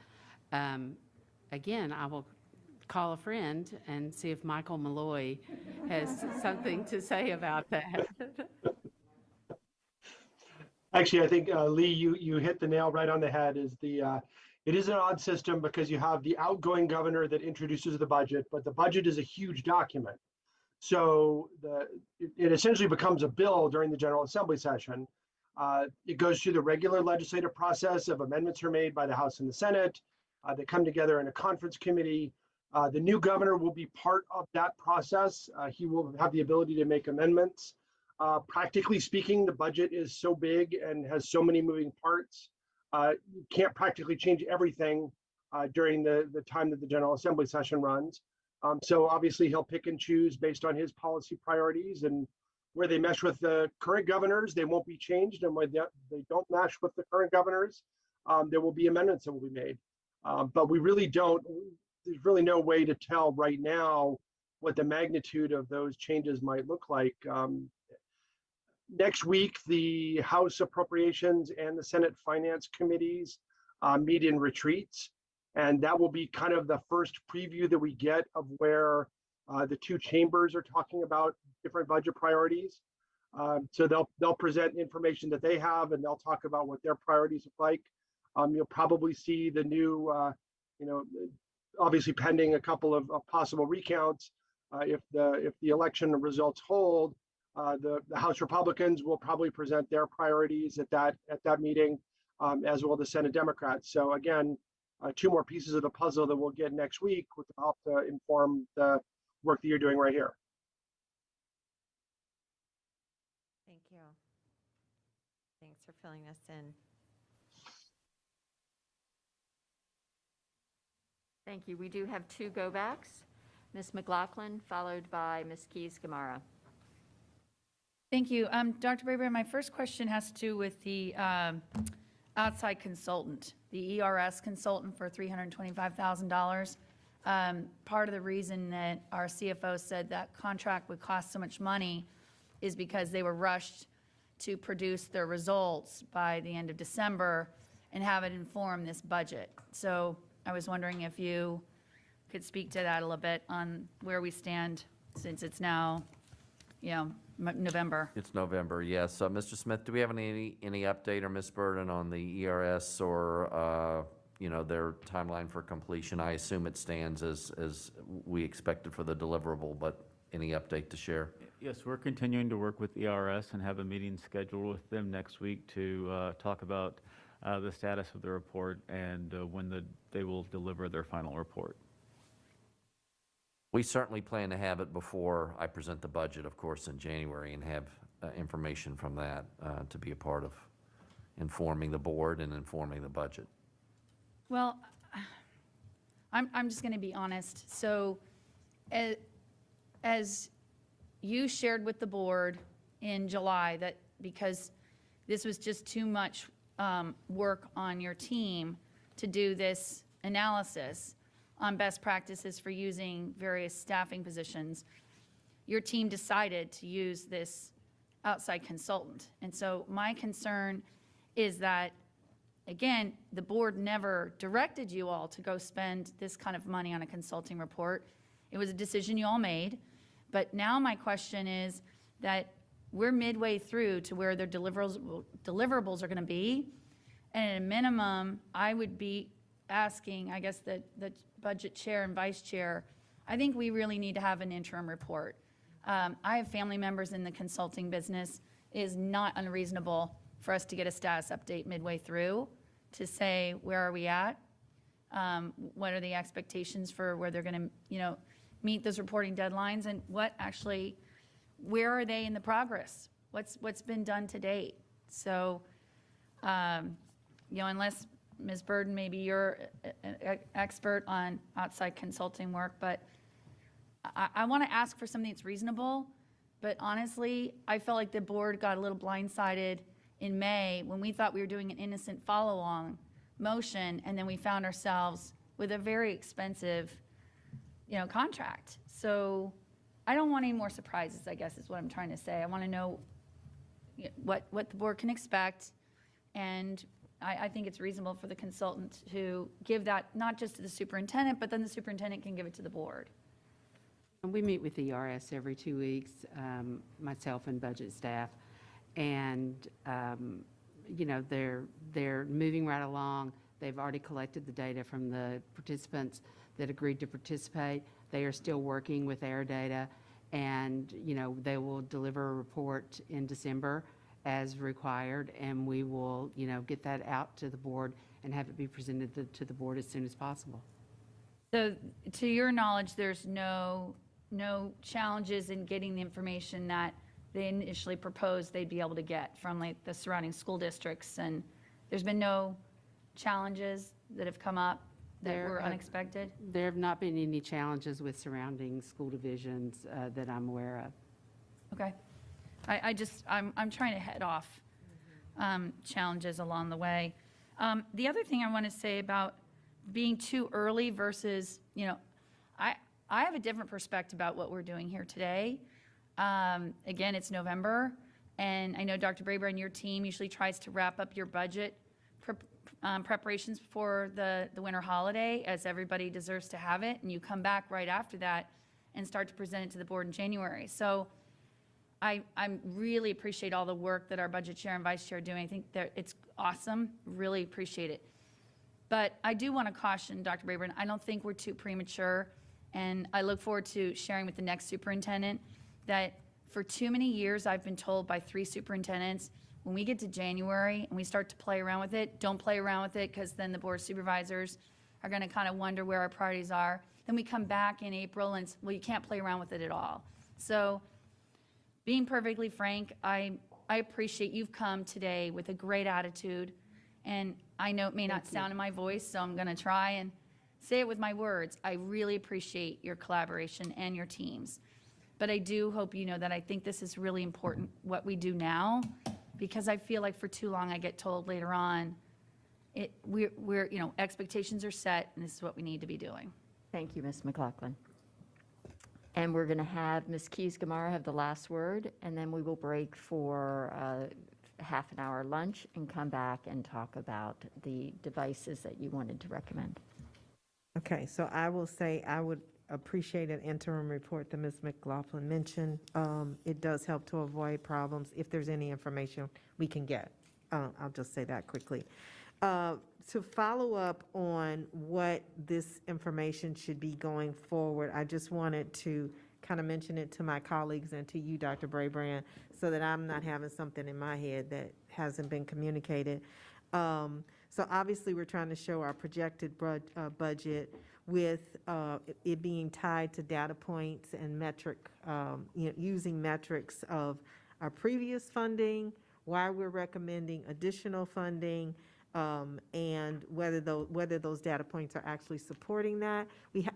Again, I will call a friend and see if Michael Malloy has something to say about that. Actually, I think, Lee, you hit the nail right on the head. It is an odd system because you have the outgoing governor that introduces the budget, but the budget is a huge document. So it essentially becomes a bill during the General Assembly session. It goes through the regular legislative process of amendments are made by the House and the Senate. They come together in a conference committee. The new governor will be part of that process. He will have the ability to make amendments. Practically speaking, the budget is so big and has so many moving parts. You can't practically change everything during the time that the General Assembly session runs. So obviously he'll pick and choose based on his policy priorities, and where they mesh with the current governors, they won't be changed. And where they don't mesh with the current governors, there will be amendments that will be made. But there's really no way to tell right now what the magnitude of those changes might look like. Next week, the House Appropriations and the Senate Finance Committees meet in retreats. And that will be kind of the first preview that we get of where the two chambers are talking about different budget priorities. So they'll present information that they have, and they'll talk about what their priorities look like. You'll probably see the new, obviously pending a couple of possible recounts. If the election results hold, the House Republicans will probably present their priorities at that meeting, as will the Senate Democrats. So again, two more pieces of the puzzle that we'll get next week, which will help to inform the work that you're doing right here. Thank you. Thanks for filling us in. Thank you. We do have two go-backs. Ms. McLaughlin, followed by Ms. Keys-Gamarra. Thank you. Dr. Braber, my first question has to do with the outside consultant, the ERS consultant for $325,000. Part of the reason that our CFO said that contract would cost so much money is because they were rushed to produce their results by the end of December and have it inform this budget. So I was wondering if you could speak to that a little bit on where we stand since it's now, November. It's November, yes. So, Mr. Smith, do we have any update or Ms. Burden on the ERS or, their timeline for completion? I assume it stands as we expected for the deliverable, but any update to share? Yes, we're continuing to work with ERS and have a meeting scheduled with them next week to talk about the status of the report and when they will deliver their final report. We certainly plan to have it before I present the budget, of course, in January, and have information from that to be a part of informing the board and informing the budget. Well, I'm just going to be honest. So as you shared with the board in July that because this was just too much work on your team to do this analysis on best practices for using various staffing positions, your team decided to use this outside consultant. And so my concern is that, again, the board never directed you all to go spend this kind of money on a consulting report. It was a decision you all made. But now my question is that we're midway through to where their deliverables are going to be. And at a minimum, I would be asking, I guess, the budget chair and vice chair, I think we really need to have an interim report. I have family members in the consulting business. It is not unreasonable for us to get a status update midway through to say, where are we at? What are the expectations for where they're going to, meet those reporting deadlines, and where are they in the progress? What's been done to date? So, unless Ms. Burden, maybe you're an expert on outside consulting work, but I want to ask for something that's reasonable. But honestly, I felt like the board got a little blindsided in May when we thought we were doing an innocent follow-along motion, and then we found ourselves with a very expensive, contract. So I don't want any more surprises, I guess is what I'm trying to say. I want to know what the board can expect, and I think it's reasonable for the consultant to give that not just to the superintendent, but then the superintendent can give it to the board. We meet with the ERS every 2 weeks, myself and budget staff, and they're moving right along. They've already collected the data from the participants that agreed to participate. They are still working with their data, and they will deliver a report in December as required, and we will get that out to the board and have it be presented to the board as soon as possible. So to your knowledge, there's no challenges in getting the information that they initially proposed they'd be able to get from like the surrounding school districts. And there's been no challenges that have come up that There were have- unexpected? There have not been any challenges with surrounding school divisions that I'm aware of. Okay. I'm trying to head off challenges along the way. The other thing I want to say about being too early versus, I have a different perspective about what we're doing here today. Again, it's November, and I know Dr. Braber and your team usually tries to wrap up your budget preparations before the winter holiday, as everybody deserves to have it, and you come back right after that and start to present it to the board in January. So I really appreciate all the work that our budget chair and vice chair are doing. I think that it's awesome. Really appreciate it. But I do want to caution Dr. Braber, I don't think we're too premature, and I look forward to sharing with the next superintendent that for too many years I've been told by 3 superintendents, when we get to January and we start to play around with it, don't play around with it, because then the board of supervisors are going to kind of wonder where our priorities are. Then we come back in April and, well, you can't play around with it at all. So being perfectly frank, I appreciate you've come today with a great attitude, and I know it may not sound in my voice, so I'm going to try and say it with my words. I really appreciate your collaboration and your teams. But I do hope you know that I think this is really important, what we do now, because I feel like for too long I get told later on, expectations are set, and this is what we need to be doing. Thank you, Ms. McLaughlin. And we're going to have Ms. Keys-Gamarra have the last word, and then we will break for a half an hour lunch and come back and talk about the devices that you wanted to recommend. Okay, so I will say I would appreciate an interim report that Ms. McLaughlin mentioned. It does help to avoid problems if there's any information we can get. I'll just say that quickly. To follow up on what this information should be going forward, I just wanted to kind of mention it to my colleagues and to you, Dr. Brabrand, so that I'm not having something in my head that hasn't been communicated. So obviously, we're trying to show our projected budget with it being tied to data points and using metrics of our previous funding, why we're recommending additional funding, and whether those data points are actually supporting that.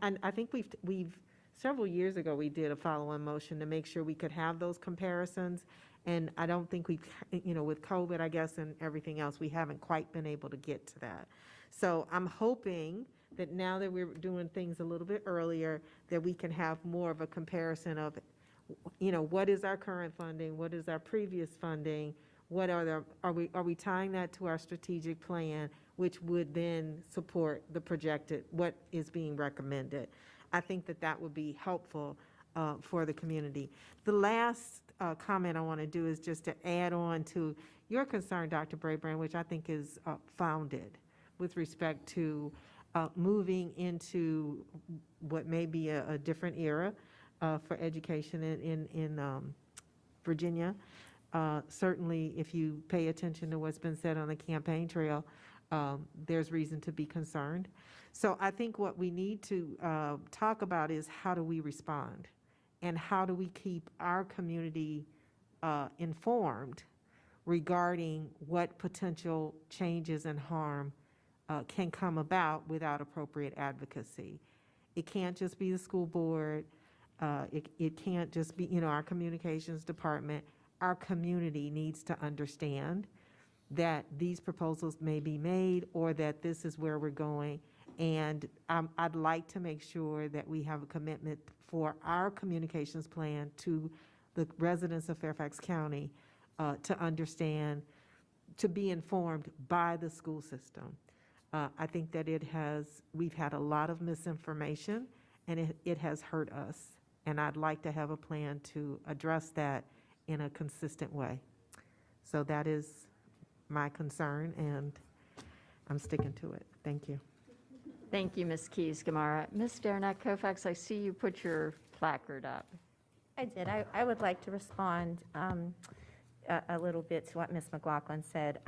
And I think we've several years ago, we did a follow-on motion to make sure we could have those comparisons. And I don't think with COVID, I guess, and everything else, we haven't quite been able to get to that. So I'm hoping that now that we're doing things a little bit earlier, that we can have more of a comparison of, what is our current funding, what is our previous funding, are we tying that to our strategic plan, which would then support the projected, what is being recommended. I think that would be helpful for the community. The last comment I want to do is just to add on to your concern, Dr. Brabrand, which I think is founded with respect to moving into what may be a different era for education in Virginia. Certainly, if you pay attention to what's been said on the campaign trail, there's reason to be concerned. So I think what we need to talk about is how do we respond, and how do we keep our community informed regarding what potential changes and harm can come about without appropriate advocacy. It can't just be the school board. It can't just be, our communications department. Our community needs to understand that these proposals may be made, or that this is where we're going. And I'd like to make sure that we have a commitment for our communications plan to the residents of Fairfax County to understand, to be informed by the school system. I think that we've had a lot of misinformation, and it has hurt us. And I'd like to have a plan to address that in a consistent way. So that is my concern, and I'm sticking to it. Thank you. Thank you, Ms. Keys-Gamarra. Ms. Derenak-Kofax, I see you put your placard up. I did. I would like to respond a little bit to what Ms. McLaughlin said.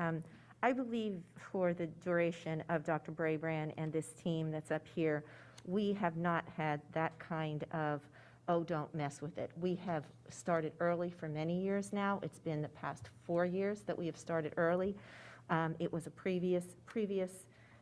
I believe for the duration of Dr. Brabrand and this team that's up here, we have not had that kind of oh, don't mess with it. We have started early for many years now. It's been the past 4 years that we have started early. It was a previous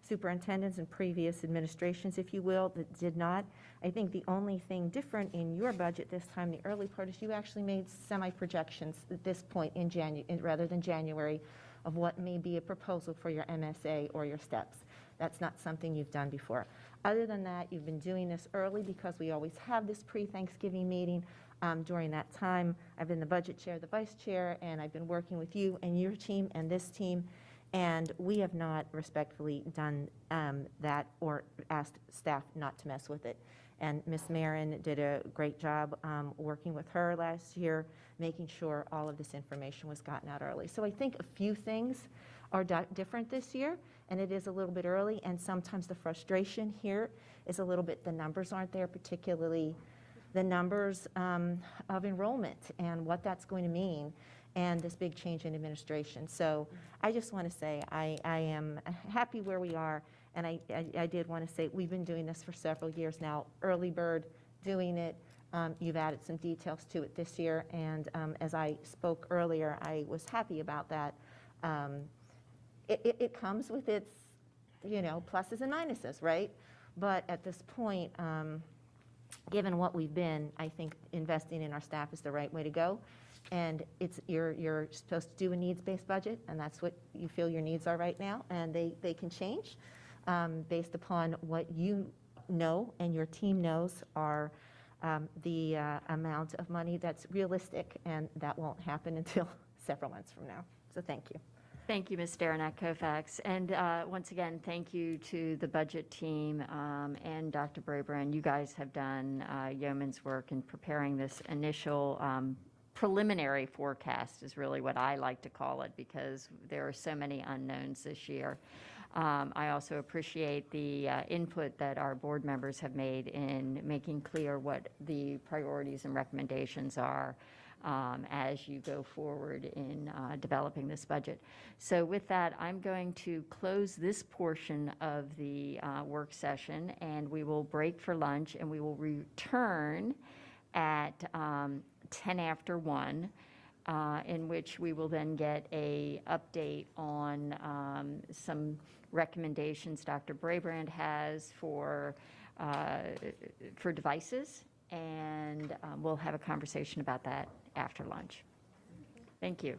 superintendents and previous administrations, if you will, that did not. I think the only thing different in your budget this time, the early part, is you actually made semi-projections at this point in January, rather than January, of what may be a proposal for your MSA or your steps. That's not something you've done before. Other than that, you've been doing this early because we always have this pre-Thanksgiving meeting. During that time, I've been the budget chair, the vice chair, and I've been working with you and your team and this team, and we have not respectfully done that or asked staff not to mess with it. And Ms. Marin did a great job working with her last year, making sure all of this information was gotten out early. So I think a few things are different this year, and it is a little bit early, and sometimes the frustration here is a little bit the numbers aren't there, particularly the numbers of enrollment and what that's going to mean, and this big change in administration. So I just want to say I am happy where we are, and I did want to say we've been doing this for several years now, early bird doing it. You've added some details to it this year, and as I spoke earlier, I was happy about that. It comes with its, pluses and minuses, right? But at this point, given what we've been, I think investing in our staff is the right way to go. And you're supposed to do a needs-based budget, and that's what you feel your needs are right now, and they can change based upon what you know and your team knows are the amount of money that's realistic, and that won't happen until several months from now. So thank you. Thank you, Ms. Derenak-Kofax. And once again, thank you to the budget team and Dr. Brabrand. You guys have done yeoman's work in preparing this initial preliminary forecast is really what I like to call it, because there are so many unknowns this year. I also appreciate the input that our board members have made in making clear what the priorities and recommendations are as you go forward in developing this budget. So with that, I'm going to close this portion of the work session, and we will break for lunch, and we will return at 10 after 1, in which we will then get a update on some recommendations Dr. Brabrand has for devices, and we'll have a conversation about that after lunch. Thank you.